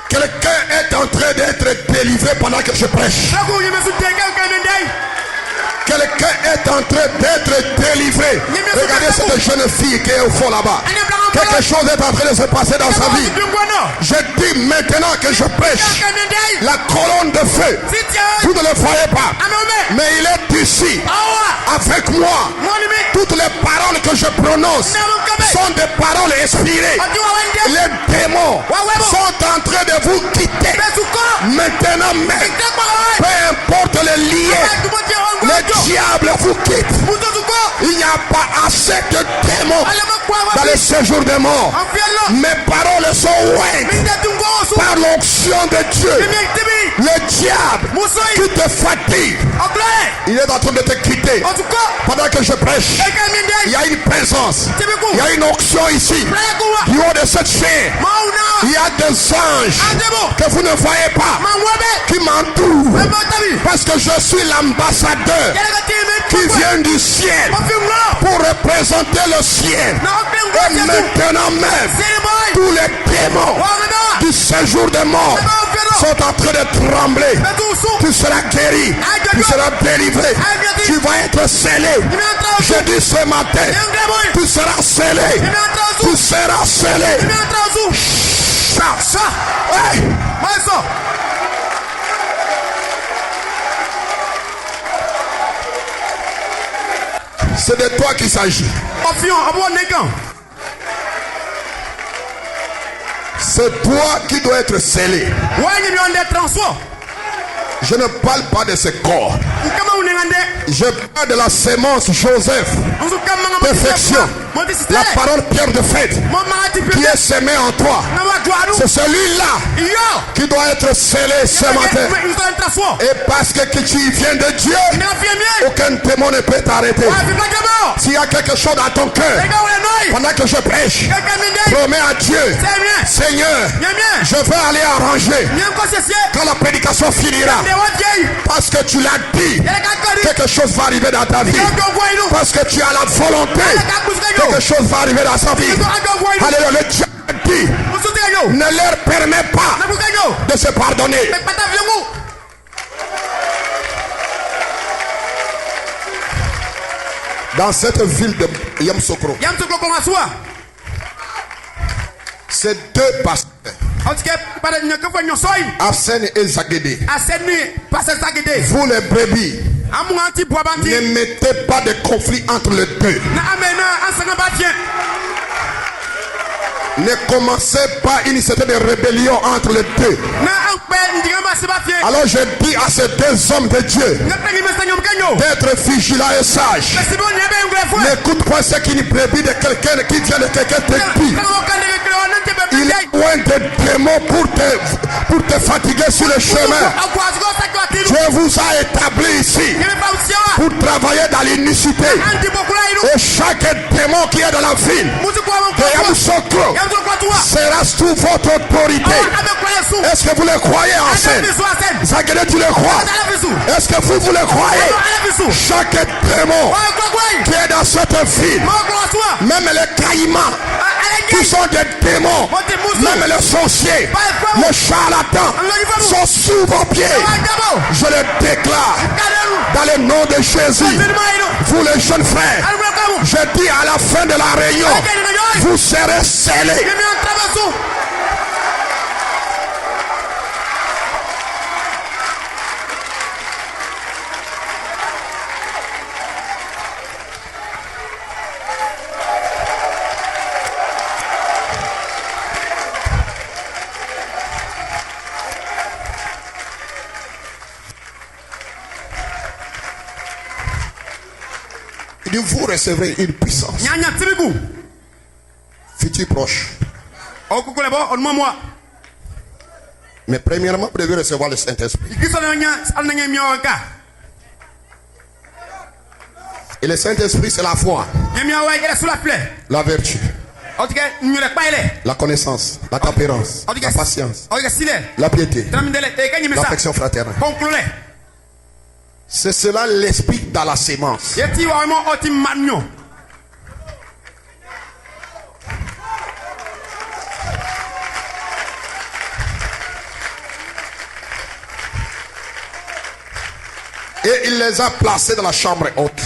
Quelqu'un est en train d'être délivré pendant que je prêche. Quelqu'un est en train d'être délivré. Regardez cette jeune fille qui est au fond là-bas. Quelque chose est en train de se passer dans sa vie. Je dis maintenant que je prêche la colonne de feu. Vous ne le voyez pas, mais il est ici avec moi. Toutes les paroles que je prononce sont des paroles inspirées. Les démons sont en train de vous quitter maintenant même. Peu importe les liens, le diable vous quitte. Il n'y a pas assez de démons dans le séjour des morts. Mes paroles sont ouïes par l'onction de Dieu. Le diable qui te fatigue, il est en train de te quitter. Pendant que je prêche, il y a une présence, il y a une onction ici. Du haut de cette chaîne, il y a des anges que vous ne voyez pas qui m'entourent, parce que je suis l'ambassadeur qui vient du ciel pour représenter le ciel. Et maintenant même, tous les démons du séjour des morts sont en train de trembler. Tu seras guéri, tu seras délivré, tu vas être scellé. Je dis ce matin, tu seras scellé, tu seras scellé. Hey. C'est de toi qu'il s'agit. C'est toi qui dois être scellé. Je ne parle pas de ce corps. Je parle de la sémence Joseph. Perfection. La parole pierre de fête qui est sémée en toi. C'est celui-là qui doit être scellé ce matin. Et parce que tu viens de Dieu, aucun démon ne peut t'arrêter. S'il y a quelque chose dans ton cœur, pendant que je prêche, promets à Dieu, Seigneur, je vais aller arranger quand la prédication finira. Parce que tu l'as dit, quelque chose va arriver dans ta vie. Parce que tu as la volonté, quelque chose va arriver dans sa vie. Alléluia, le Dieu dit, ne leur permet pas de se pardonner. Dans cette ville de Yamoussoukro, c'est deux pasteurs, Arsène et Zagédé. Vous les brebis, ne mettez pas de conflit entre les deux. Ne commencez pas une certaine rébellion entre les deux. Alors je dis à ces deux hommes de Dieu d'être vigilants et sages. N'écoute pas ce qu'une brebis de quelqu'un qui vient de quelqu'un te dit. Il est loin de démons pour te fatiguer sur le chemin. Dieu vous a établi ici pour travailler dans l'unicité. Et chaque démon qui est dans la ville de Yamoussoukro sera sous votre autorité. Est-ce que vous le croyez en scène? Zagédé, tu le crois? Est-ce que vous le croyez? Chaque démon qui est dans cette ville, même les caïmans qui sont des démons, même les sorciers, les charlatans sont sous vos pieds. Je le déclare dans le nom de Jésus. Vous les jeunes frères, je dis à la fin de la réunion, vous serez scellés. Vous recevrez une puissance. Futur proche. Mais premièrement, vous devez recevoir le Saint-Esprit. Et le Saint-Esprit, c'est la foi, la vertu, la connaissance, la tempérance, la patience, la piété, l'affection fraternelle. C'est cela l'esprit dans la sémence. Et il les a placés dans la chambre haute.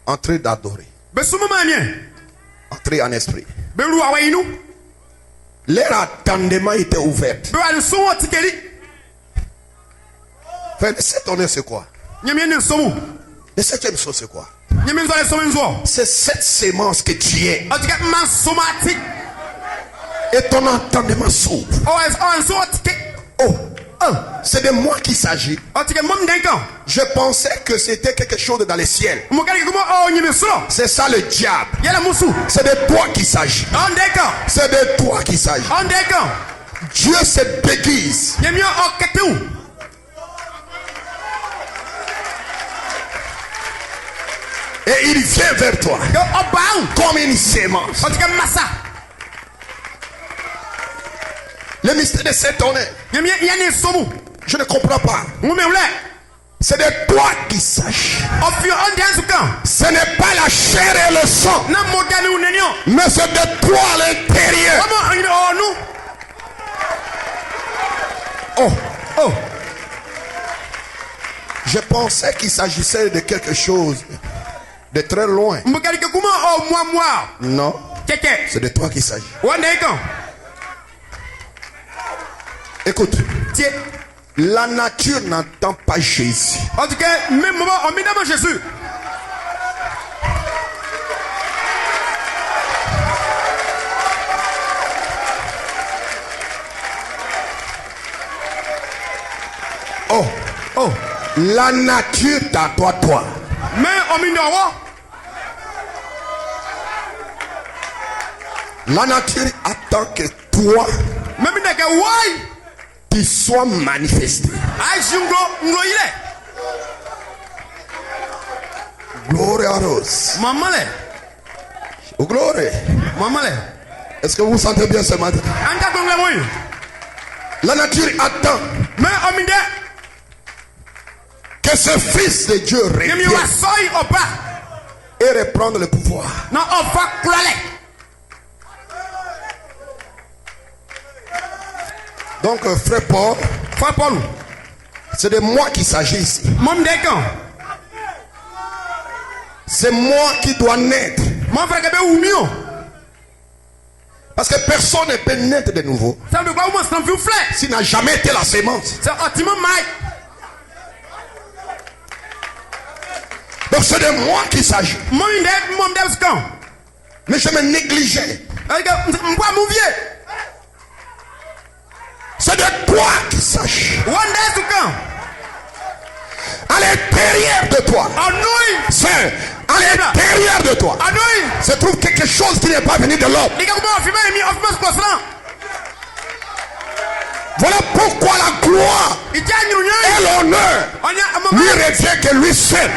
Entrée d'adorer. Entrée en esprit. Leur attendement était ouvert. Le septième c'est quoi? Le septième chose c'est quoi? C'est cette sémence que tu es. Et ton entendement s'ouvre. Oh, c'est de moi qu'il s'agit. Je pensais que c'était quelque chose dans les ciels. C'est ça le diable. C'est de toi qu'il s'agit. C'est de toi qu'il s'agit. Dieu se déguise. Et il vient vers toi comme une sémence. Le mystère de cet honneur, je ne comprends pas. C'est de toi qu'il s'agit. Ce n'est pas la chair et le sang, mais c'est de toi à l'intérieur. Oh. Je pensais qu'il s'agissait de quelque chose de très loin. Non, c'est de toi qu'il s'agit. Écoute, la nature n'entend pas Jésus. En tout cas, même moment, on met devant Jésus. Oh, la nature t'attend toi. Mais on met devant. La nature attend que toi, même tu sois manifesté. Gloire à Rose. Oh, gloire. Est-ce que vous sentez bien ce matin? La nature attend que ce fils de Dieu revienne et reprendre le pouvoir. Donc, frère Paul, c'est de moi qu'il s'agit ici. C'est moi qui dois naître. Parce que personne ne peut naître de nouveau s'il n'a jamais été la sémence. Donc c'est de moi qu'il s'agit. Mais je me négligeais. C'est de toi qu'il s'agit. À l'intérieur de toi, c'est à l'intérieur de toi se trouve quelque chose qui n'est pas venu de l'homme. Voilà pourquoi la gloire et l'honneur lui revient que lui seul.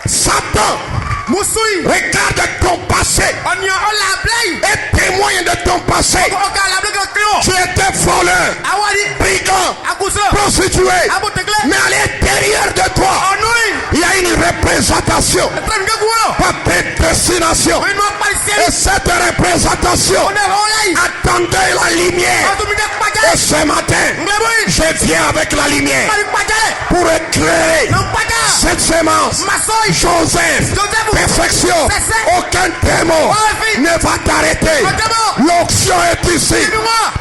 Satan, regarde ton passé et témoigne de ton passé. Tu étais voleur, brigand, prostitué, mais à l'intérieur de toi il y a une représentation par prédestination. Et cette représentation attendait la lumière. Et ce matin je viens avec la lumière pour éclairer cette semence. Joseph, perfection, aucun démon ne va t'arrêter. L'onction est ici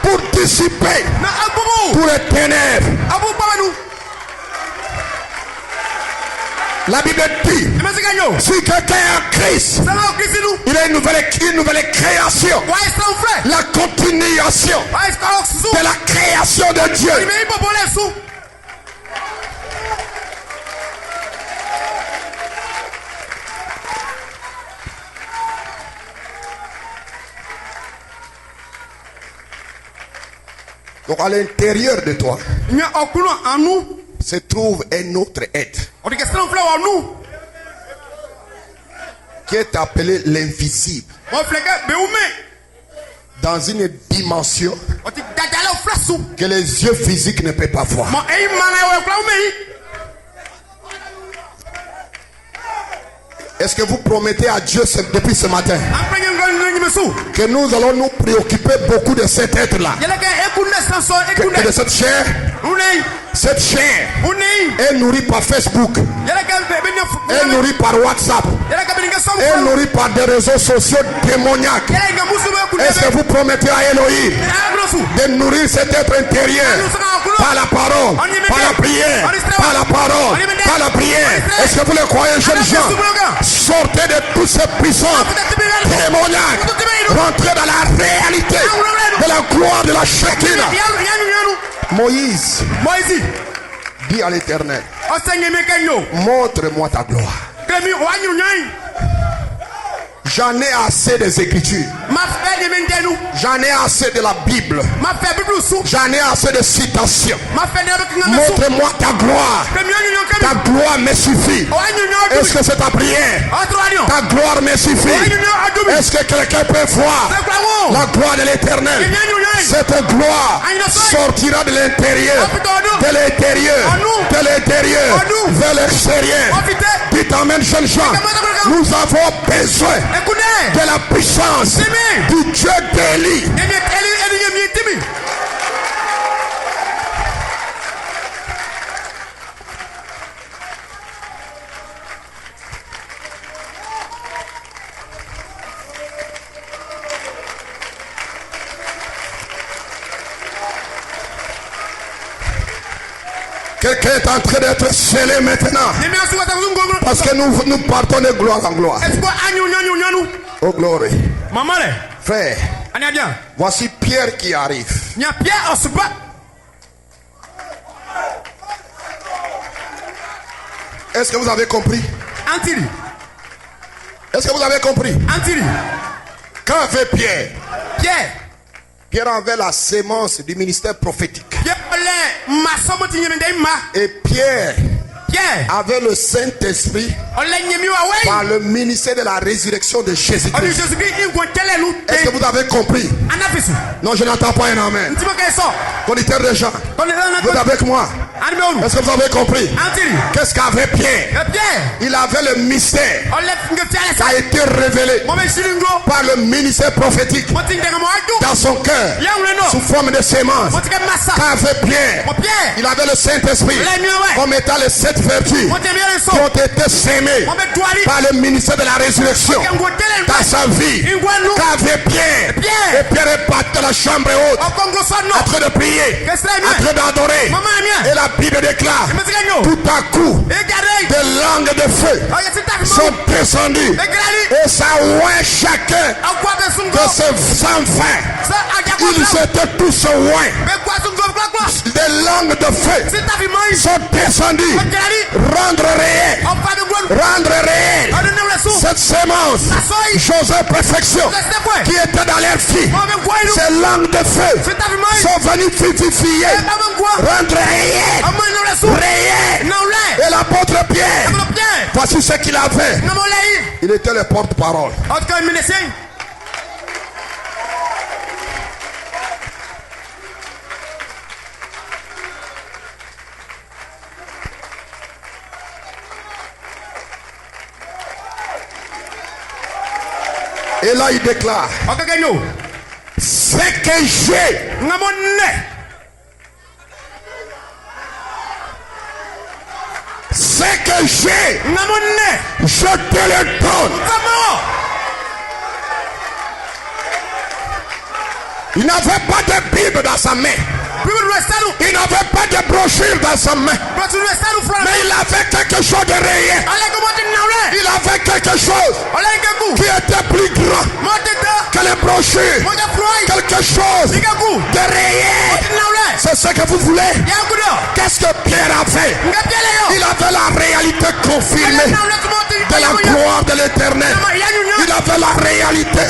pour dissiper tous les ténèbres. La Bible dit, si quelqu'un est en Christ, il a une nouvelle création. La continuation de la création de Dieu. Donc à l'intérieur de toi nya okuno anu se trouve un autre être odi kestra fla wa nu qui est appelé l'invisible. mo fleka be ume Dans une dimension odi dadala flasu que les yeux physiques ne peuvent pas voir. mo e mana we fla ume. Est-ce que vous promettez à Dieu depuis ce matin que nous allons nous préoccuper beaucoup de cet être-là, de cette chair? Cette chair est nourrie par Facebook, est nourrie par WhatsApp, est nourrie par des réseaux sociaux démoniaques. Est-ce que vous promettez à Elohim de nourrir cet être intérieur par la parole, par la prière, par la parole, par la prière? Est-ce que vous le croyez, jeunes gens? Sortez de tous ces puissances démoniaques, rentrez dans la réalité de la gloire de la Shekinah. Moïse dit à l'Éternel, montre-moi ta gloire. J'en ai assez des Écritures. J'en ai assez de la Bible. J'en ai assez de citations. Montre-moi ta gloire. Ta gloire me suffit. Est-ce que c'est ta prière? Ta gloire me suffit. Est-ce que quelqu'un peut voir la gloire de l'Éternel? Cette gloire sortira de l'intérieur, de l'intérieur, de l'intérieur vers l'extérieur. Dites amen, jeunes gens. Nous avons besoin de la puissance du Dieu d'Élie. Quelqu'un est en train d'être scellé maintenant. Parce que nous partons de gloire en gloire. Oh gloire. Frère, voici Pierre qui arrive. Est-ce que vous avez compris? Est-ce que vous avez compris? Quand fait Pierre? Pierre avait la sémence du ministère prophétique. Et Pierre avait le Saint-Esprit par le ministère de la résurrection de Jésus-Christ. Est-ce que vous avez compris? Non, je n'entends pas un amen. Conducteur de gens, vous êtes avec moi? Est-ce que vous avez compris? Qu'est-ce qu'avait Pierre? Il avait le mystère qui a été révélé par le ministère prophétique dans son cœur sous forme de sémence. Qu'avait Pierre? Il avait le Saint-Esprit comme étant les 7 vertus qui ont été sémées par le ministère de la résurrection dans sa vie. Qu'avait Pierre? Et Pierre est parti dans la chambre haute en train de prier, en train d'adorer. Et la Bible déclare, tout à coup, des langues de feu sont descendues et ça ouait chacun de ses enfants. Ils étaient tous oués. Des langues de feu sont descendues. Rendre réel cette sémence, Joseph perfection qui était dans l'air fille. Ces langues de feu sont venues vivifier, rendre réel. Et l'apôtre Pierre, voici ce qu'il avait. Il était le porte-parole. Et là il déclare, ce que j'ai, ce que j'ai, je te le donne. Il n'avait pas de Bible dans sa main. Il n'avait pas de brochure dans sa main. Mais il avait quelque chose de réel. Il avait quelque chose qui était plus grand que les brochures. Quelque chose de réel. C'est ce que vous voulez. Qu'est-ce que Pierre a fait? Il avait la réalité confirmée de la gloire de l'Éternel. Il avait la réalité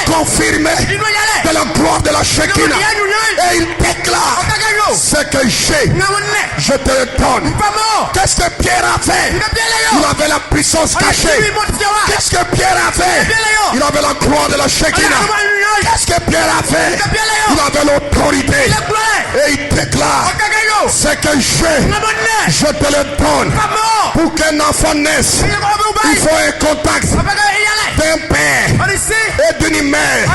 confirmée de la gloire de la Shekinah. Et il déclare: ce que j'ai, je te le donne. Qu'est-ce que Pierre a fait? Il avait la puissance cachée. Qu'est-ce que Pierre a fait? Il avait la gloire de la Shekinah. Qu'est-ce que Pierre a fait? Il avait l'autorité. Et il déclare: ce que j'ai, je te le donne. Pour qu'un enfant naisse, il faut un contact d'un père et d'une mère.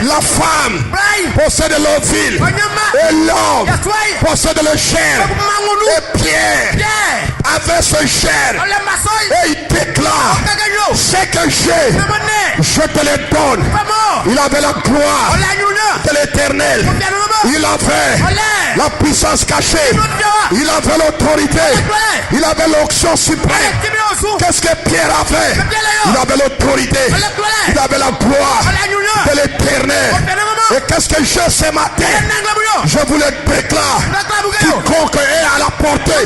La femme possède l'ovule et l'homme possède le chair. Et Pierre avait ce chair et il déclare: ce que j'ai, je te le donne. Il avait la gloire de l'Éternel. Il avait la puissance cachée. Il avait l'autorité. Il avait l'onction suprême. Qu'est-ce que Pierre avait? Il avait l'autorité. Il avait la gloire de l'Éternel. Et qu'est-ce que j'ai ce matin? Je vous le déclare: quiconque est à la portée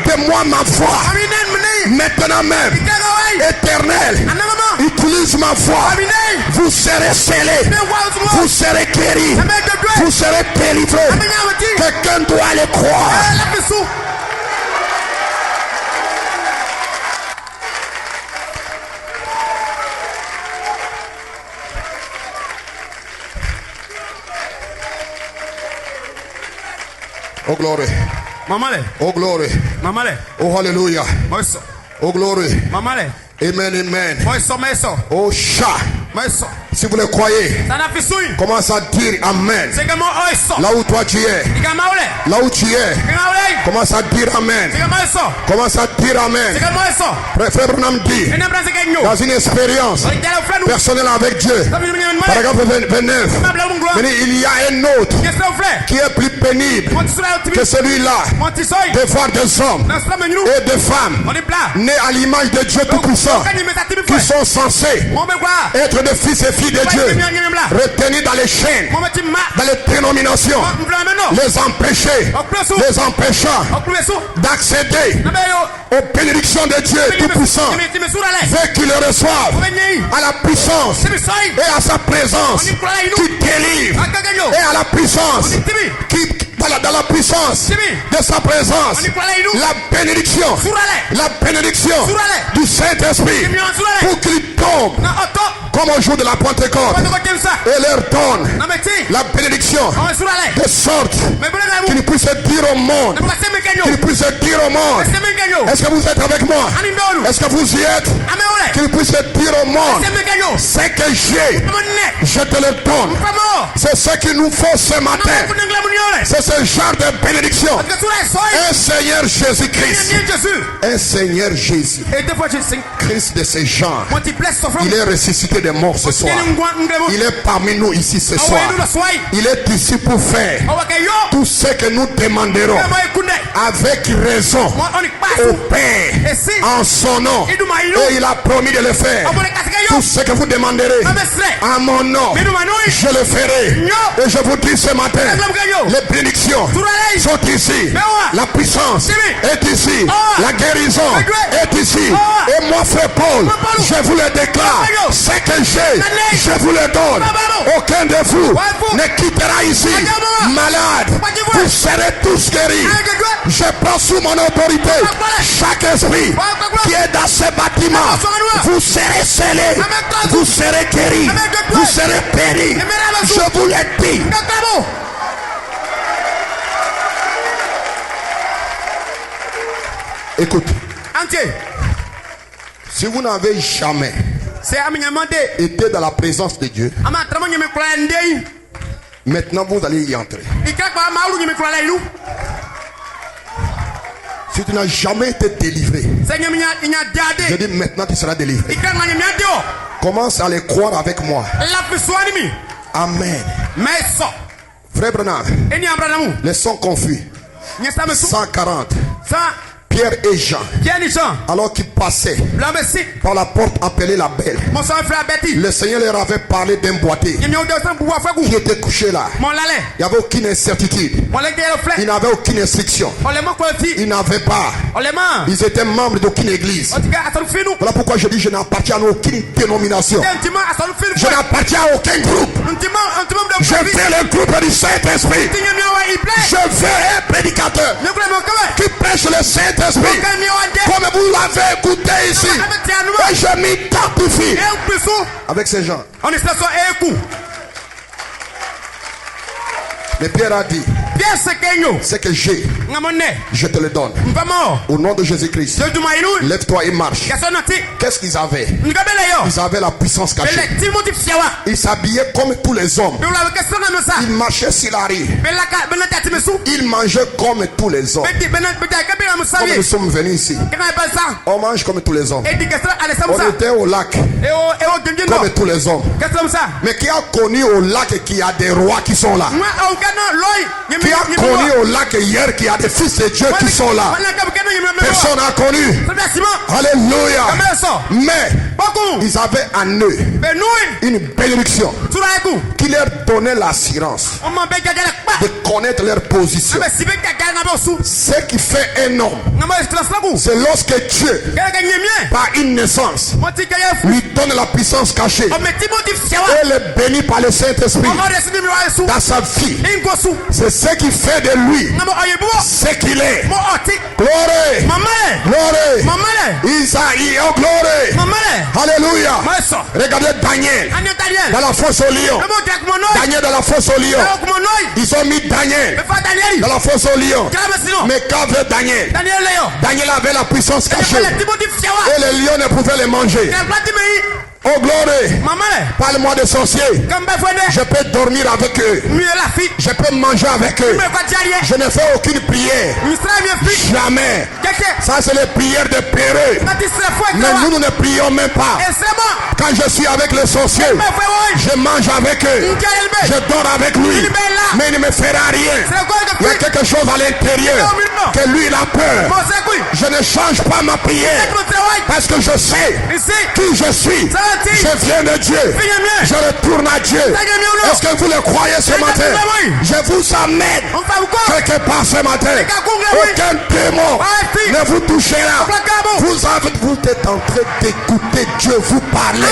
de moi ma foi, maintenant même, Éternel, utilise ma foi. Vous serez scellés, vous serez guéris, vous serez délivrés. Quelqu'un doit le croire. Oh glory. Oh glory. Oh hallelujah. Oh glory. Amen, amen. Oh chat. Si vous le croyez, commence à dire Amen. Là où toi tu es, là où tu es, commence à dire Amen. Commence à dire Amen. Frère Branham dit, dans une expérience personnelle avec Dieu, paragraphe 29, il y a un autre qui est plus pénible que celui-là, de voir des hommes et des femmes nés à l'image de Dieu Tout-Puissant, qui sont censés être des fils et filles de Dieu, retenus dans les chaînes, dans les dénominations, les empêchant d'accéder aux bénédictions de Dieu Tout-Puissant, veut qu'ils le reçoivent à la puissance et à sa présence qui délivre, et à la puissance qui dans la puissance de sa présence, la bénédiction du Saint-Esprit, pour qu'il tombe comme au jour de la Pentecôte et leur donne la bénédiction de sorte qu'ils puissent dire au monde, est-ce que vous êtes avec moi? Est-ce que vous y êtes? Qu'ils puissent dire au monde: ce que j'ai, je te le donne. C'est ce qu'il nous faut ce matin. C'est ce genre de bénédiction. Un Seigneur Jésus-Christ, un Seigneur Jésus Christ de ce genre. Il est ressuscité des morts ce soir. Il est parmi nous ici ce soir. Il est ici pour faire tout ce que nous demanderons avec raison au Père en son nom, et il a promis de le faire. Tout ce que vous demanderez à mon nom, je le ferai. Et je vous dis ce matin, les bénédictions sont ici, la puissance est ici, la guérison est ici. Et moi, frère Paul, je vous le déclare: ce que j'ai, je vous le donne. Aucun de vous ne quittera ici malade. Vous serez tous guéris. Je prends sous mon autorité chaque esprit qui est dans ce bâtiment. Vous serez scellés, vous serez guéris, vous serez bénis. Je vous le dis. Écoute, si vous n'avez jamais été dans la présence de Dieu, maintenant vous allez y entrer. Si tu n'as jamais été délivré, je dis maintenant tu seras délivré. Commence à les croire avec moi. Amen. Frère Branham, les sons confus. 140. Pierre et Jean, alors qu'ils passaient par la porte appelée la Belle, le Seigneur leur avait parlé d'un boité qui était couché là. Il n'y avait aucune incertitude. Il n'avait aucune instruction. Il n'avait pas. Ils étaient membres d'aucune église. Voilà pourquoi je dis je n'appartiens à aucune dénomination. Je n'appartiens à aucun groupe. Je fais le groupe du Saint-Esprit. Je veux un prédicateur qui prêche le Saint-Esprit comme vous l'avez écouté ici. Et je m'identifie avec ces gens. Mais Pierre a dit, ce que j'ai, je te le donne. Au nom de Jésus-Christ, lève-toi et marche. Qu'est-ce qu'ils avaient? Ils avaient la puissance cachée. Ils s'habillaient comme tous les hommes. Ils marchaient sur la rue. Ils mangeaient comme tous les hommes. Comme nous sommes venus ici, on mange comme tous les hommes. On était au lac comme tous les hommes. Mais qui a connu au lac qu'il y a des rois qui sont là? Qui a connu au lac hier qu'il y a des fils de Dieu qui sont là? Personne n'a connu. Alléluia. Mais ils avaient en eux une bénédiction qui leur donnait l'assurance de connaître leur position. Ce qui fait un homme, c'est lorsque Dieu, par une naissance, lui donne la puissance cachée et le bénit par le Saint-Esprit dans sa vie. C'est ce qui fait de lui ce qu'il est. Gloire, gloire, Isaïe, oh gloire. Alléluia. Regardez Daniel dans la fosse au lion. Daniel dans la fosse au lion. Ils ont mis Daniel dans la fosse au lion. Mais qu'avait Daniel? Daniel avait la puissance cachée et les lions ne pouvaient les manger. Oh gloire, parle-moi des sorciers. Je peux dormir avec eux. Je peux manger avec eux. Je ne fais aucune prière. Jamais. Ça c'est les prières de Péreux. Mais nous ne prions même pas. Quand je suis avec les sorciers, je mange avec eux. Je dors avec lui. Mais il ne me fera rien. Il y a quelque chose à l'intérieur que lui il a peur. Je ne change pas ma prière parce que je sais qui je suis. Je viens de Dieu. Je retourne à Dieu. Est-ce que vous le croyez ce matin? Je vous amène quelque part ce matin. Aucun démon ne vous touchera. Vous êtes en train d'écouter Dieu vous parler.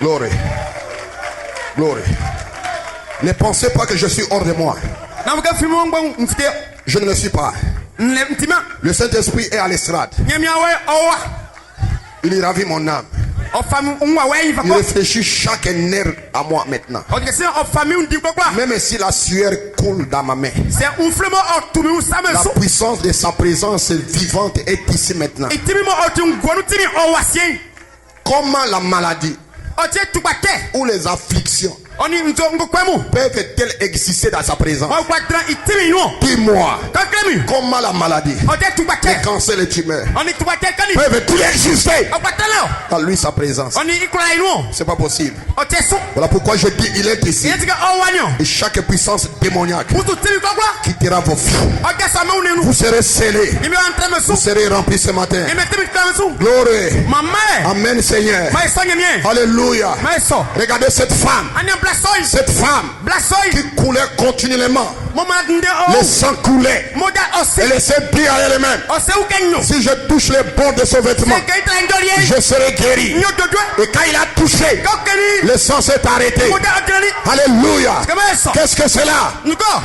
Gloire. Gloire. Ne pensez pas que je suis hors de moi. Je ne le suis pas. Le Saint-Esprit est à l'estrade. Il ravit mon âme. Il réfléchit chaque nerf à moi maintenant. Même si la sueur coule dans ma main, la puissance de sa présence vivante est ici maintenant. Comment la maladie ou les afflictions peuvent-elles exister dans sa présence? Dis-moi, comment la maladie, les cancers, les tumeurs peuvent-ils exister dans lui sa présence? C'est pas possible. Voilà pourquoi je dis il est ici. Et chaque puissance démoniaque quittera vos vies. Vous serez scellés. Vous serez remplis ce matin. Gloire. Amen Seigneur. Alléluia. Regardez cette femme. Cette femme qui coulait continuellement. Le sang coulait. Elle essaie de dire à elle-même, si je touche les bords de son vêtement, je serai guéri. Et quand il a touché, le sang s'est arrêté. Alléluia. Qu'est-ce que c'est là?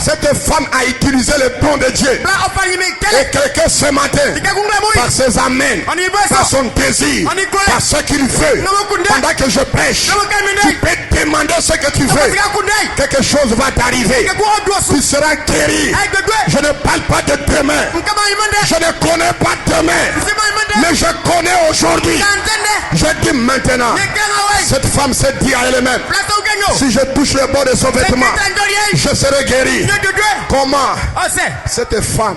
Cette femme a utilisé le don de Dieu. Et quelqu'un ce matin, par ses amens, par son désir, par ce qu'il veut, pendant que je prêche, tu peux demander ce que tu veux. Quelque chose va t'arriver. Tu seras guéri. Je ne parle pas de demain. Je ne connais pas demain. Mais je connais aujourd'hui. Je dis maintenant. Cette femme s'est dit à elle-même, si je touche le bord de son vêtement, je serai guéri. Comment? Cette femme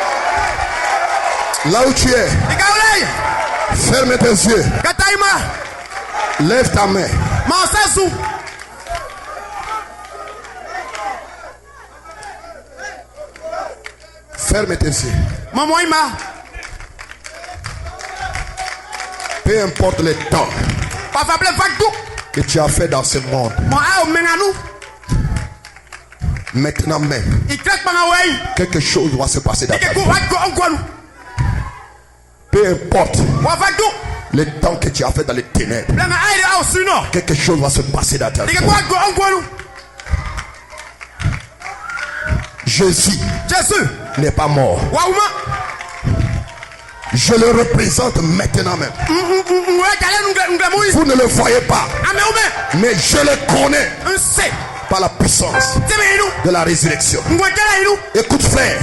Là où tu es, ferme tes yeux. Lève ta main. Ferme tes yeux. Peu importe le temps que tu as fait dans ce monde, maintenant même, quelque chose doit se passer dans ta vie. Peu importe le temps que tu as fait dans les ténèbres, quelque chose va se passer dans ta vie. Jésus n'est pas mort. Je le représente maintenant même. Vous ne le voyez pas, mais je le connais par la puissance de la résurrection. Écoute frère,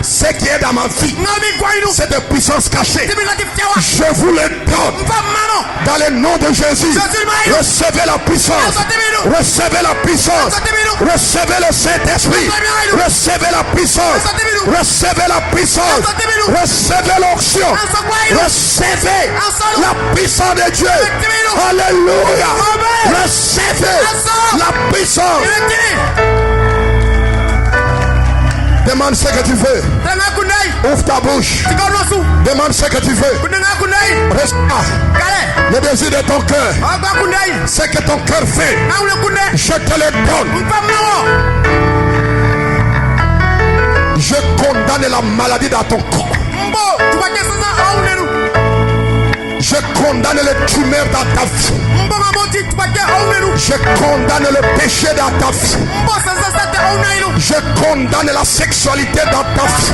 ce qui est dans ma vie, c'est de puissance cachée. Je vous le donne dans le nom de Jésus. Recevez la puissance. Recevez la puissance. Recevez le Saint-Esprit. Recevez la puissance. Recevez la puissance. Recevez l'onction. Recevez la puissance de Dieu. Alléluia. Recevez la puissance. Demande ce que tu veux. Ouvre ta bouche. Demande ce que tu veux. Reçois le désir de ton cœur. Ce que ton cœur fait, je te le donne. Je condamne la maladie dans ton corps. Je condamne le tumeur dans ta vie. Je condamne le péché dans ta vie. Je condamne la sexualité dans ta vie.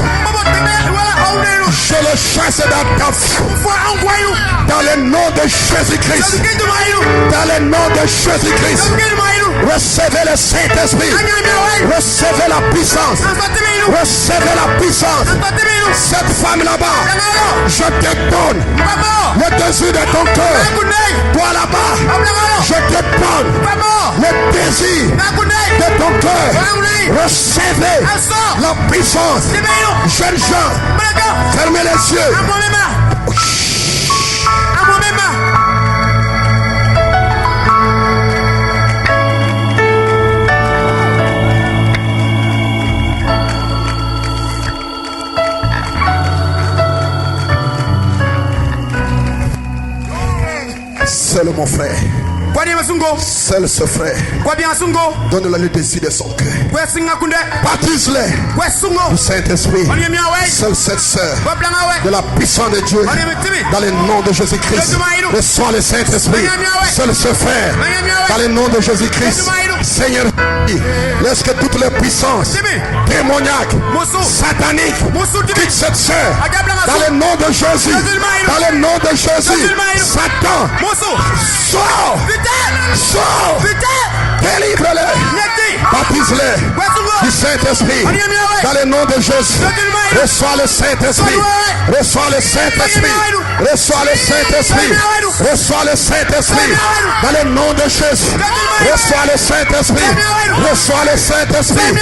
Je le chasse dans ta vie. Dans le nom de Jésus-Christ. Dans le nom de Jésus-Christ. Recevez le Saint-Esprit. Recevez la puissance. Recevez la puissance. Cette femme là-bas, je te donne le désir de ton cœur. Toi là-bas, je te donne le désir de ton cœur. Recevez la puissance. Jeunes gens, fermez les yeux. Seul mon frère, seul ce frère, donne-le le désir de son cœur. Baptise-les du Saint-Esprit. Seule cette sœur, de la puissance de Dieu, dans le nom de Jésus-Christ, reçois le Saint-Esprit. Seul ce frère, dans le nom de Jésus-Christ, Seigneur, laisse que toutes les puissances démoniaques, sataniques, quittent cette sœur. Dans le nom de Jésus, dans le nom de Jésus, Satan, sors, sors, délivre-les, baptise-les du Saint-Esprit. Dans le nom de Jésus, reçois le Saint-Esprit, reçois le Saint-Esprit, reçois le Saint-Esprit, reçois le Saint-Esprit. Dans le nom de Jésus, reçois le Saint-Esprit, reçois le Saint-Esprit,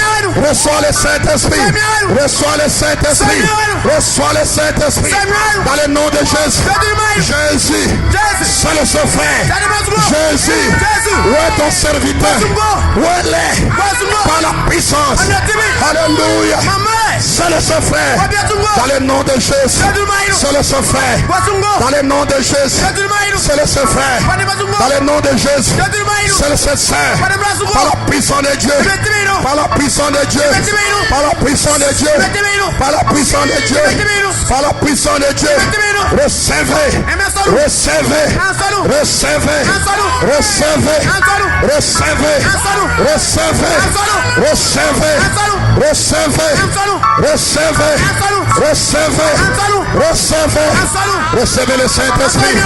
reçois le Saint-Esprit, reçois le Saint-Esprit, reçois le Saint-Esprit. Dans le nom de Jésus, Jésus, c'est le frère. Jésus, où est ton serviteur? Où est-il? Par la puissance. Alléluia. C'est le frère. Dans le nom de Jésus, c'est le frère. Dans le nom de Jésus, c'est le frère. Dans le nom de Jésus, c'est le sœur. Par la puissance de Dieu, par la puissance de Dieu, par la puissance de Dieu, par la puissance de Dieu, par la puissance de Dieu. Recevez, recevez, recevez, recevez, recevez, recevez, recevez, recevez, recevez, recevez, recevez, recevez le Saint-Esprit,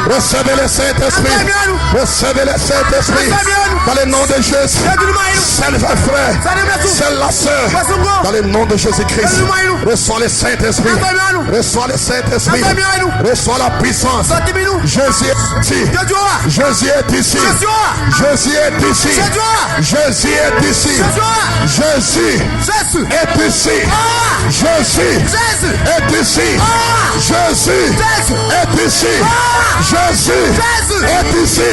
recevez le Saint-Esprit, recevez le Saint-Esprit. Dans le nom de Jésus, c'est le frère, c'est la sœur. Dans le nom de Jésus-Christ, reçois le Saint-Esprit, reçois le Saint-Esprit, reçois la puissance. Jésus est ici, Jésus est ici, Jésus est ici, Jésus est ici, Jésus est ici, Jésus est ici. Jésus est ici. Jésus est ici.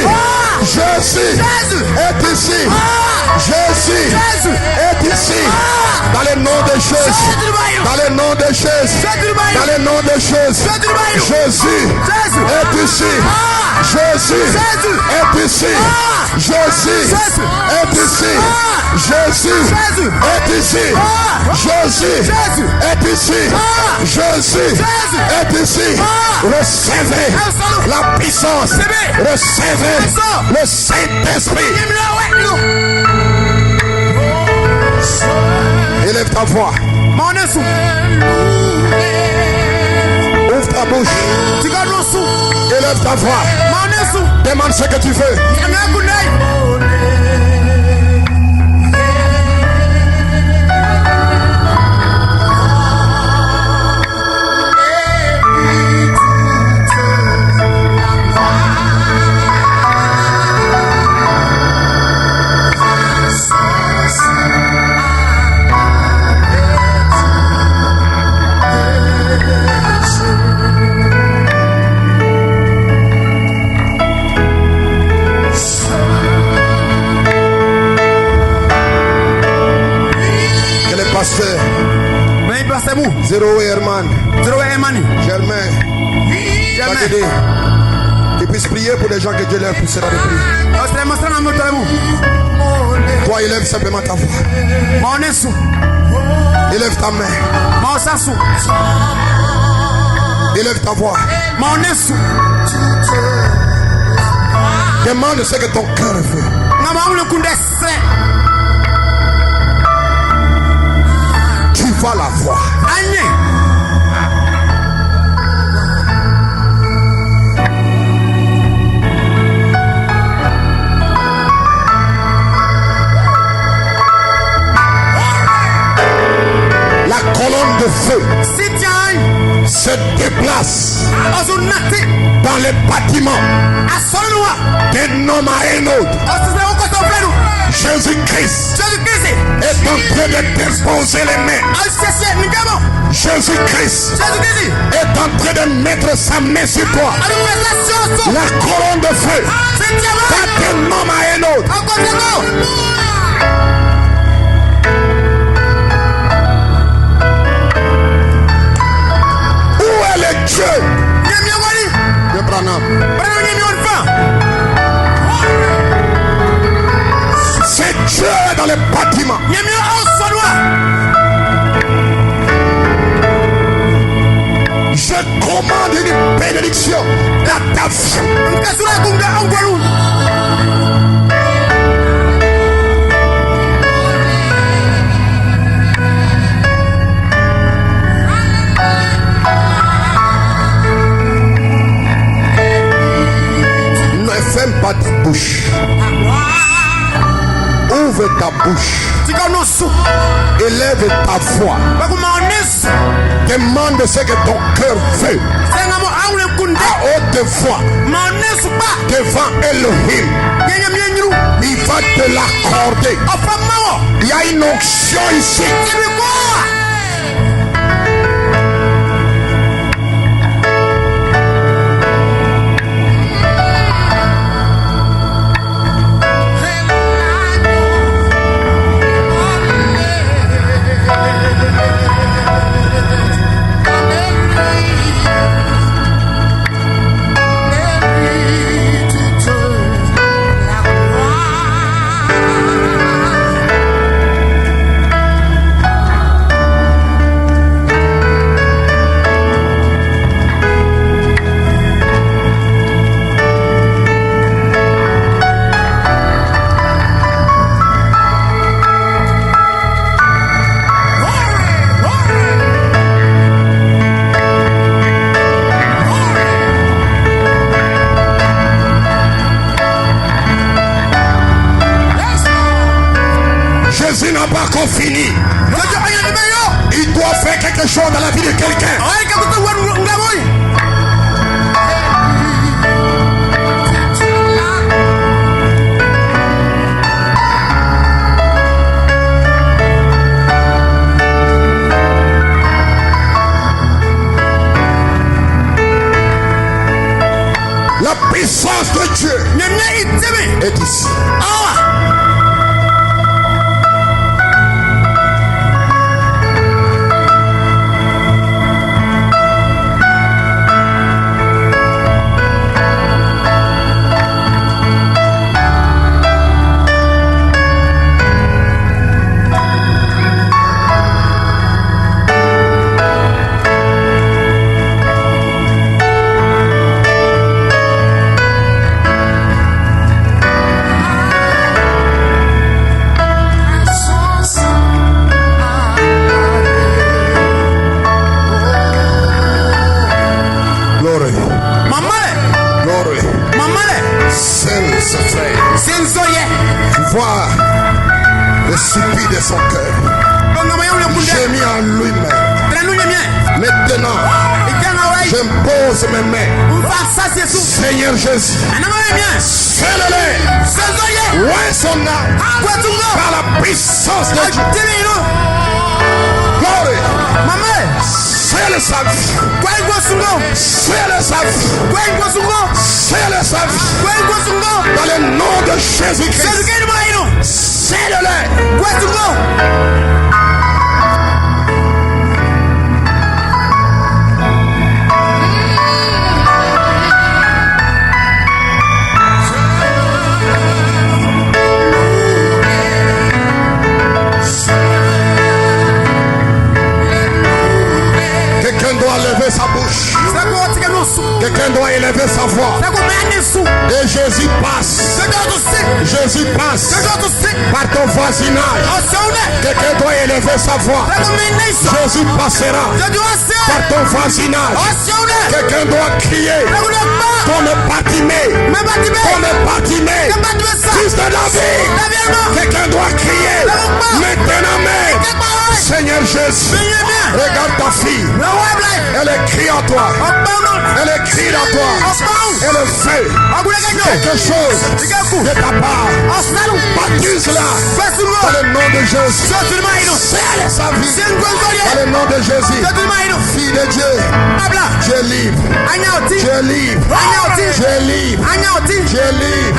Jésus est ici. Jésus est ici. Dans le nom de Jésus. Dans le nom de Jésus. Dans le nom de Jésus. Jésus est ici. Jésus est ici. Jésus est ici. Jésus est ici. Jésus est ici. Jésus est ici. Recevez la puissance. Recevez le Saint-Esprit. Élève ta voix. Ouvre ta bouche. Élève ta voix. Demande ce que tu veux. Zéro Herman. Germain. Tu puisses prier pour les gens que Dieu leur poussera de prier. Toi, élève simplement ta voix. Élève ta main. Élève ta voix. Demande ce que ton cœur veut. Tu vas la voir. La colonne de feu se déplace dans les bâtiments d'un homme à un autre. Jésus-Christ est en train de déposer les mains. Jésus-Christ est en train de mettre sa main sur toi. La colonne de feu va d'un homme à un autre. Où est le Dieu de Branham? C'est Dieu dans le bâtiment. Je commande une bénédiction dans ta vie. Ne ferme pas ta bouche. Ouvre ta bouche. Élève ta voix. Demande ce que ton cœur veut. À haute voix. Devant Elohim. Il va te l'accorder. Il y a une onction ici. est ici. Voir le soupir de son cœur. J'ai mis en lui-même. Maintenant, j'impose mes mains. Seigneur Jésus, scelle-les. Ouais son âme par la puissance de Dieu. Glory. Scelle sa vie. Scelle sa vie. Scelle sa vie. Dans le nom de Jésus-Christ. Scelle-les. Quelqu'un doit lever sa bouche. Quelqu'un doit élever sa voix. Et Jésus passe. Jésus passe par ton voisinage. Quelqu'un doit élever sa voix. Jésus passera par ton voisinage. Quelqu'un doit crier comme Bartimée. Comme Bartimée, fils de David. Quelqu'un doit crier maintenant même. Seigneur Jésus, regarde ta fille. Elle écrit à toi. Elle écrit à toi. Elle fait quelque chose de ta part. Baptise-la dans le nom de Jésus. Scelle sa vie dans le nom de Jésus. Fille de Dieu, tu es libre. Tu es libre. Tu es libre. Tu es libre.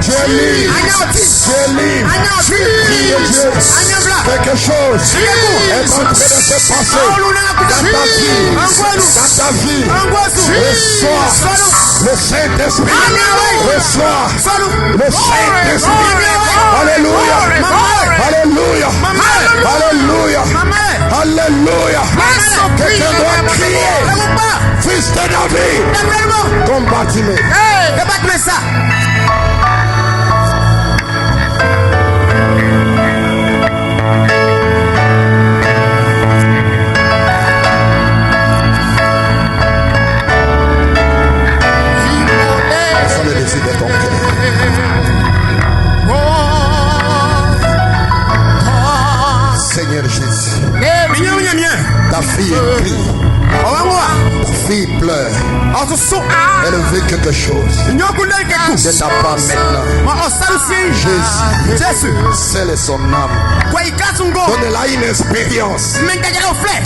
Tu es libre. Tu es libre. Fille de Dieu, quelque chose est en train de se passer dans ta vie. Dans ta vie. Reçois le Saint-Esprit. Reçois le Saint-Esprit. Alléluia. Alléluia. Alléluia. Alléluia. Quelqu'un doit crier fils de David comme Bartimée. De ton cœur. Seigneur Jésus, ta fille crie, ta fille pleure, elle veut quelque chose de ta part maintenant. Jésus, scelle son âme, donne-la une expérience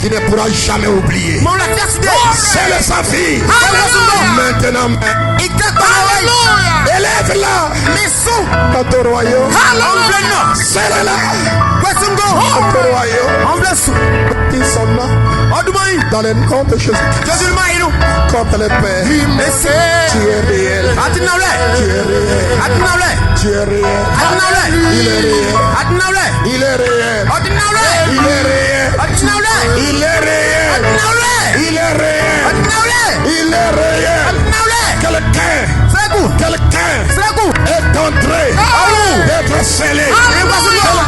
qui ne pourra jamais oublier. Scelle sa fille maintenant. Élève-la dans ton royaume. Scelle-la dans ton royaume. Dis son nom dans le nom de Jésus. Contre le Père, tu es réel. Tu es réel. Tu es réel. Il est réel. Il est réel. Il est réel. Il est réel. Il est réel. Il est réel. Quelqu'un est en train d'être scellé.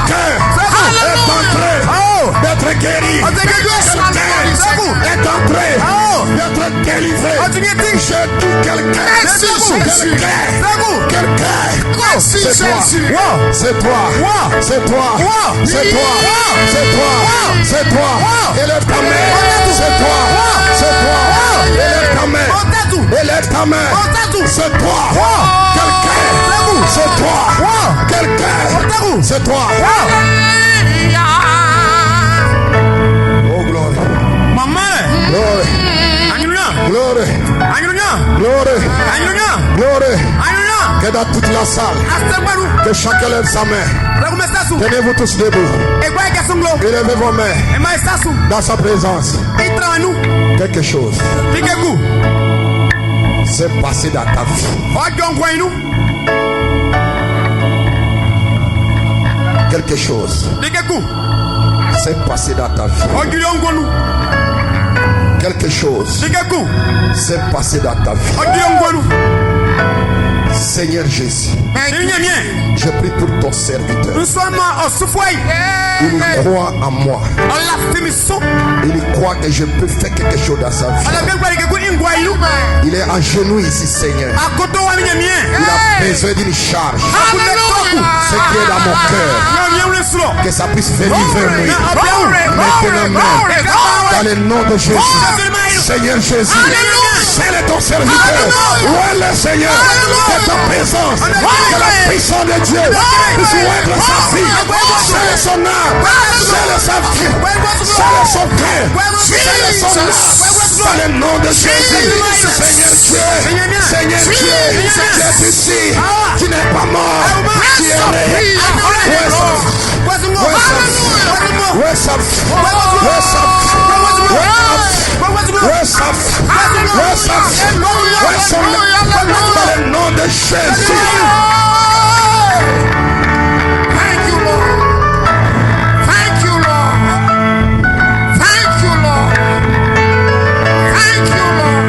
Quelqu'un est en train d'être guéri. Quelqu'un est en train d'être délivré. Je dis quelqu'un. Quelqu'un. C'est toi. C'est toi. C'est toi. C'est toi. C'est toi. C'est toi. Élève ta main. C'est toi. C'est toi. Élève ta main. Élève ta main. C'est toi. Quelqu'un. C'est toi. Quelqu'un. C'est toi. Oh glory. Glory. Glory. Glory. Glory. Que demande à toute la salle que chacun lève sa main. Tenez-vous tous debout. Élevez vos mains dans sa présence. Quelque chose s'est passé dans ta vie. Quelque chose s'est passé dans ta vie. Quelque chose s'est passé dans ta vie. Seigneur Jésus, je prie pour ton serviteur. Il croit en moi. Il croit que je peux faire quelque chose dans sa vie. Il est à genoux ici, Seigneur. Il a besoin d'une charge. Ce qui est dans mon cœur, que ça puisse venir vers lui. Maintenant même, dans le nom de Jésus. Seigneur Jésus, c'est ton serviteur. Où est le Seigneur? Que ta présence, que la puissance de Dieu puisse ouvrir sa vie. C'est son âme, c'est sa vie, c'est son cœur, c'est son âme. Dans le nom de Jésus, Seigneur Dieu, qui est ici, qui n'est pas mort, qui est réel. Dans le nom de Jésus. Thank you, Lord. Thank you, Lord. Thank you, Lord. Thank you, Lord.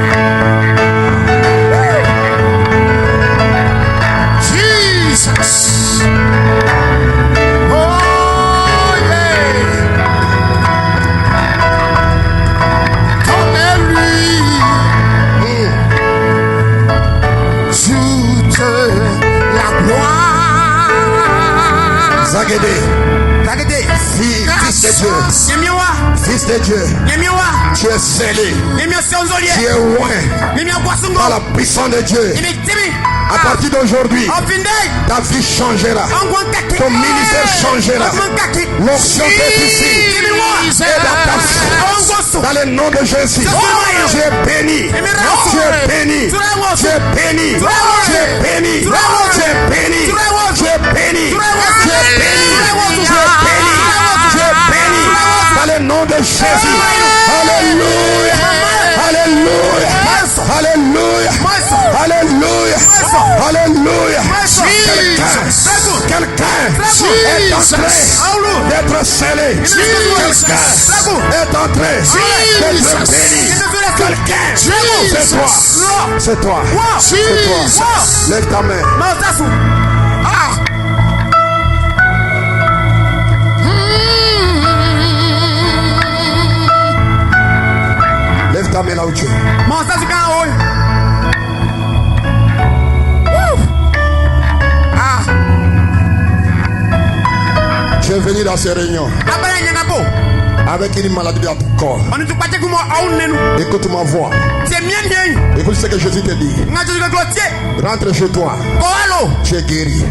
Jesus. Oh, yeah. Donnez-lui toute la gloire. Zagede, fils de Dieu, fils de Dieu, tu es scellé, tu es loin par la puissance de Dieu. À partir d'aujourd'hui, ta vie changera, ton ministère changera, l'onction est ici, et dans ta vie, dans le nom de Jésus, tu es béni, tu es béni, tu es béni, tu es béni, tu es béni, tu es béni, tu es béni, tu es béni, tu es béni, dans le nom de Jésus. Alléluia, alléluia, alléluia, alléluia, alléluia. Quelqu'un est en train d'être scellé. Quelqu'un est en train d'être béni. Quelqu'un, c'est toi, c'est toi. Lève ta main. Lève ta main là où tu es. Tu es venu dans ces réunions avec une maladie dans ton corps. Écoute ma voix. Écoute ce que Jésus te dit. Rentre chez toi. Tu es guéri.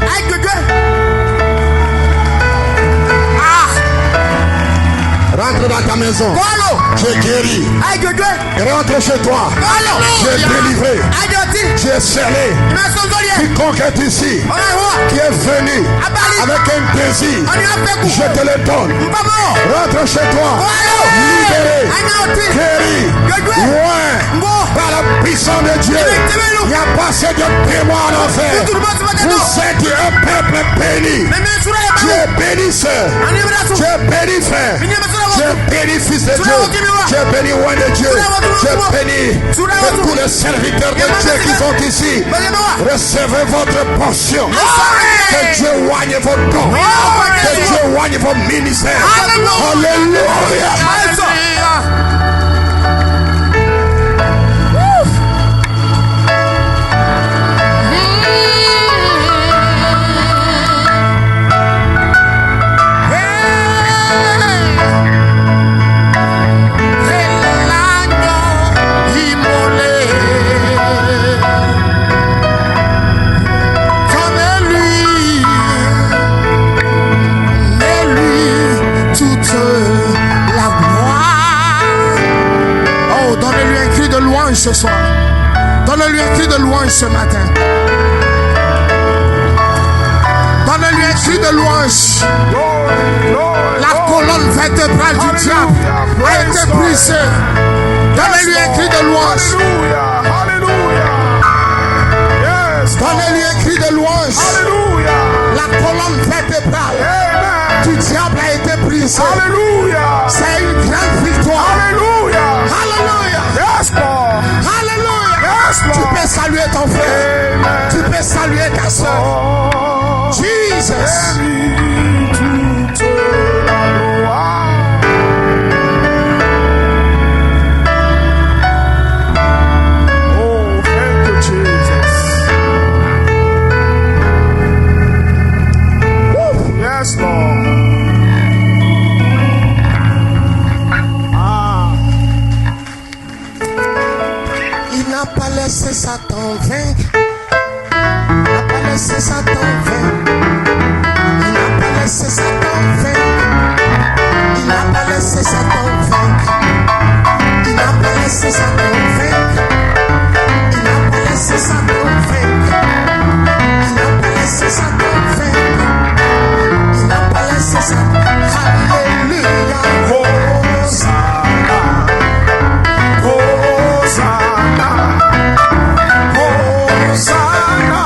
Rentre dans ta maison. Tu es guéri. Rentre chez toi. Tu es délivré. Tu es scellé. Quiconque est ici, qui est venu avec un désir, je te le donne. Rentre chez toi. Libéré. Guéri. Loin. Par la puissance de Dieu. Il n'y a pas assez de témoins en enfer. Vous êtes un peuple béni. Tu es béni, sœur. Tu es béni, frère. Tu es béni, fils de Dieu. Tu es béni, loin de Dieu. Tu es béni de tous les serviteurs de Dieu qui sont ici. Recevez votre portion. Que Dieu oigne vos dons. Que Dieu oigne vos ministères. Alléluia. Ce soir, donne-lui un cri de louange ce matin. Donnez-lui un cri de louange. La colonne vertébrale du diable a été brisée. Donnez-lui un cri de louange. Donnez-lui un cri de louange. La colonne vertébrale du diable a été brisée. C'est une grande victoire. Alléluia. Tu peux saluer ton frère. Tu peux saluer ta soeur. Jesus. Laissez Satan vaincre. Il n'a pas laissé Satan vaincre. Il n'a pas laissé Satan vaincre. Il n'a pas laissé Satan vaincre. Il n'a pas laissé Satan vaincre. Il n'a pas laissé Satan vaincre. Il n'a pas laissé Satan vaincre. Il n'a pas laissé Satan. Alléluia. Hosanna. Hosanna. Hosanna,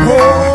Hosanna,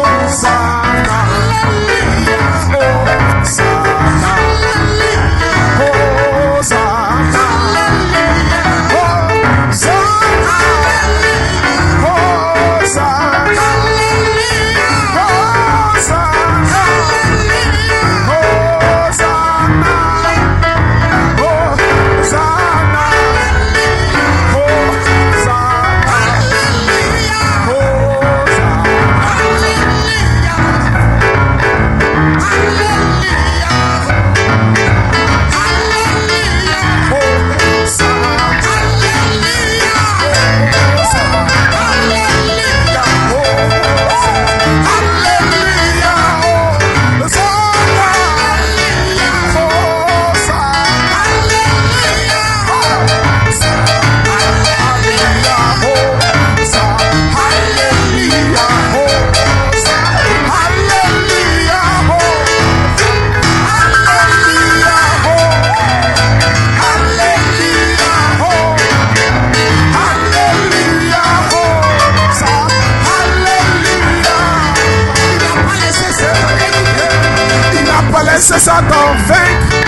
laissé Satan vaincre.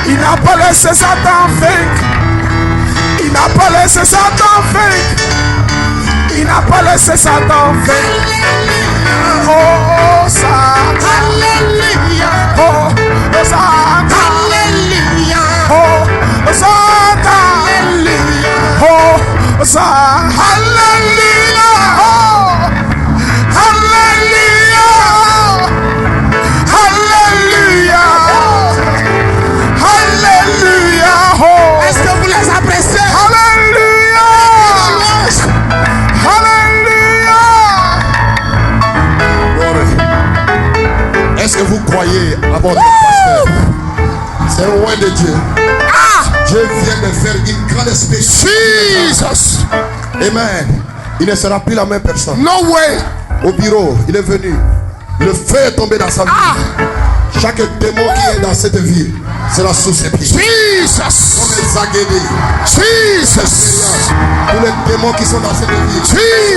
Il n'a pas laissé Satan vaincre. Il n'a pas laissé Satan vaincre. Il n'a pas laissé Satan vaincre. Oh, Satan. Alléluia. Oh, Satan. Alléluia. Oh, Satan. Alléluia. Oh, Satan. Alléluia. Oh, Alléluia. Alléluia. Alléluia. Oh. Est-ce que vous les appréciez? Alléluia. Alléluia. Est-ce que vous croyez à votre pasteur? C'est loin de Dieu. Dieu vient de faire une grande expérience. Jesus. Amen. Il ne sera plus la même personne. No way. Au bureau, il est venu. Le feu est tombé dans sa vie. Chaque démon qui est dans cette vie sera sous ses pieds. Jesus. Comme les Zaguédés. Jesus. Tous les démons qui sont dans cette vie.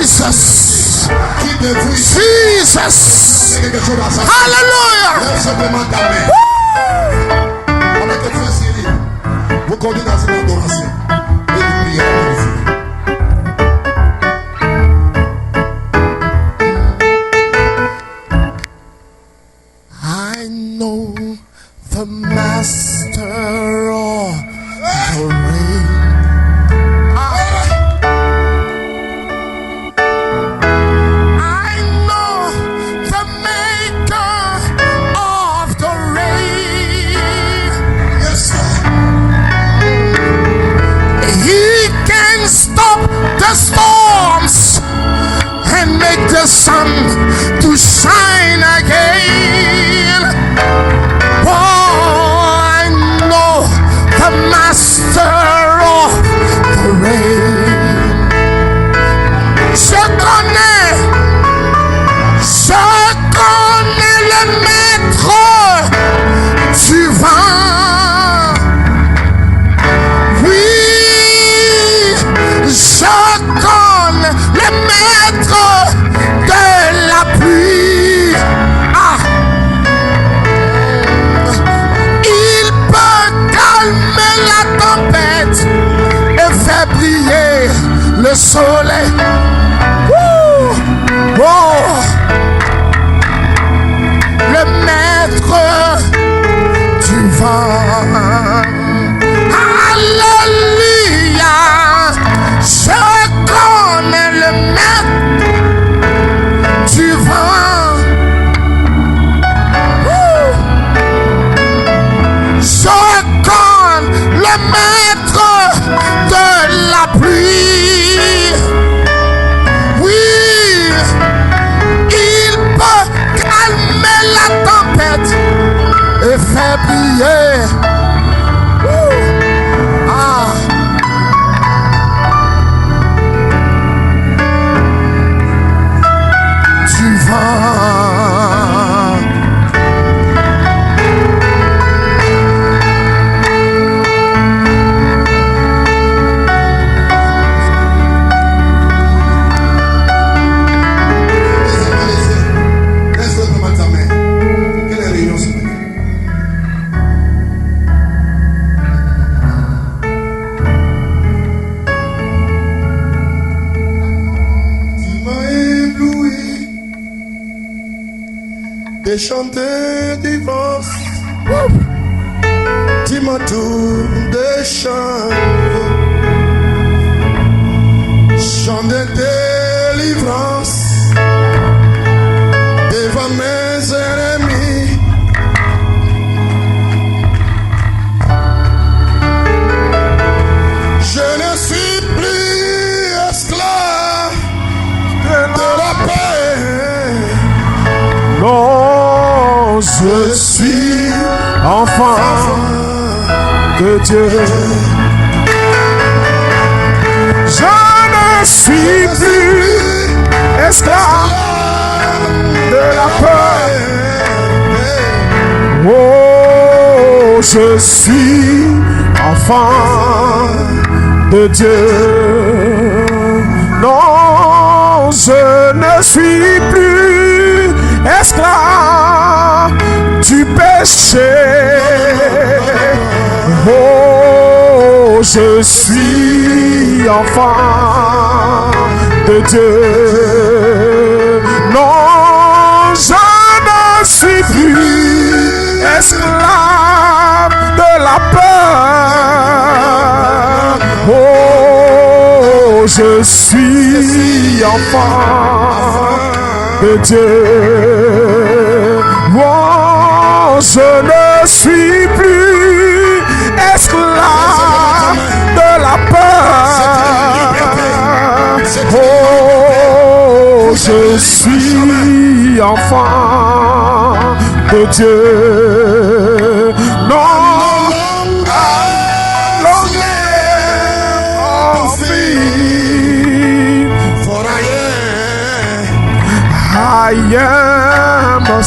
Jesus. Qui de vous Jesus. quelque chose dans sa vie. Hallelujah. Lève simplement ta main. Avec le feu Cyril, vous conduisez dans une adoration. Et vous priez pour vous. I know the master of the rain. I know the maker of the rain. Yes, sir. soleil. Oh, le maître du vent. Alléluia. Je connais le maître du vent. Je connais le maître de la pluie. Oui, il peut calmer la tempête et faire briller. Du vent. Laisse-le prendre ta main. Quelle est la réunion ce matin? Tu m'as ébloui des chants de divorce. Tu m'as tout des chants. Chants de délivrance devant mes ennemis. Je ne suis plus esclave de la paix. Non, je suis enfant de Dieu. Je ne suis plus esclave de la peur. Oh, je suis enfant de Dieu. Non, je ne suis plus esclave du péché. Oh, je suis enfant de Dieu. Non, je ne suis plus esclave de la peur. Oh, je suis enfant de Dieu. Oh, je ne suis plus esclave de la peur. Oh, je suis enfant de Dieu. Non, I am a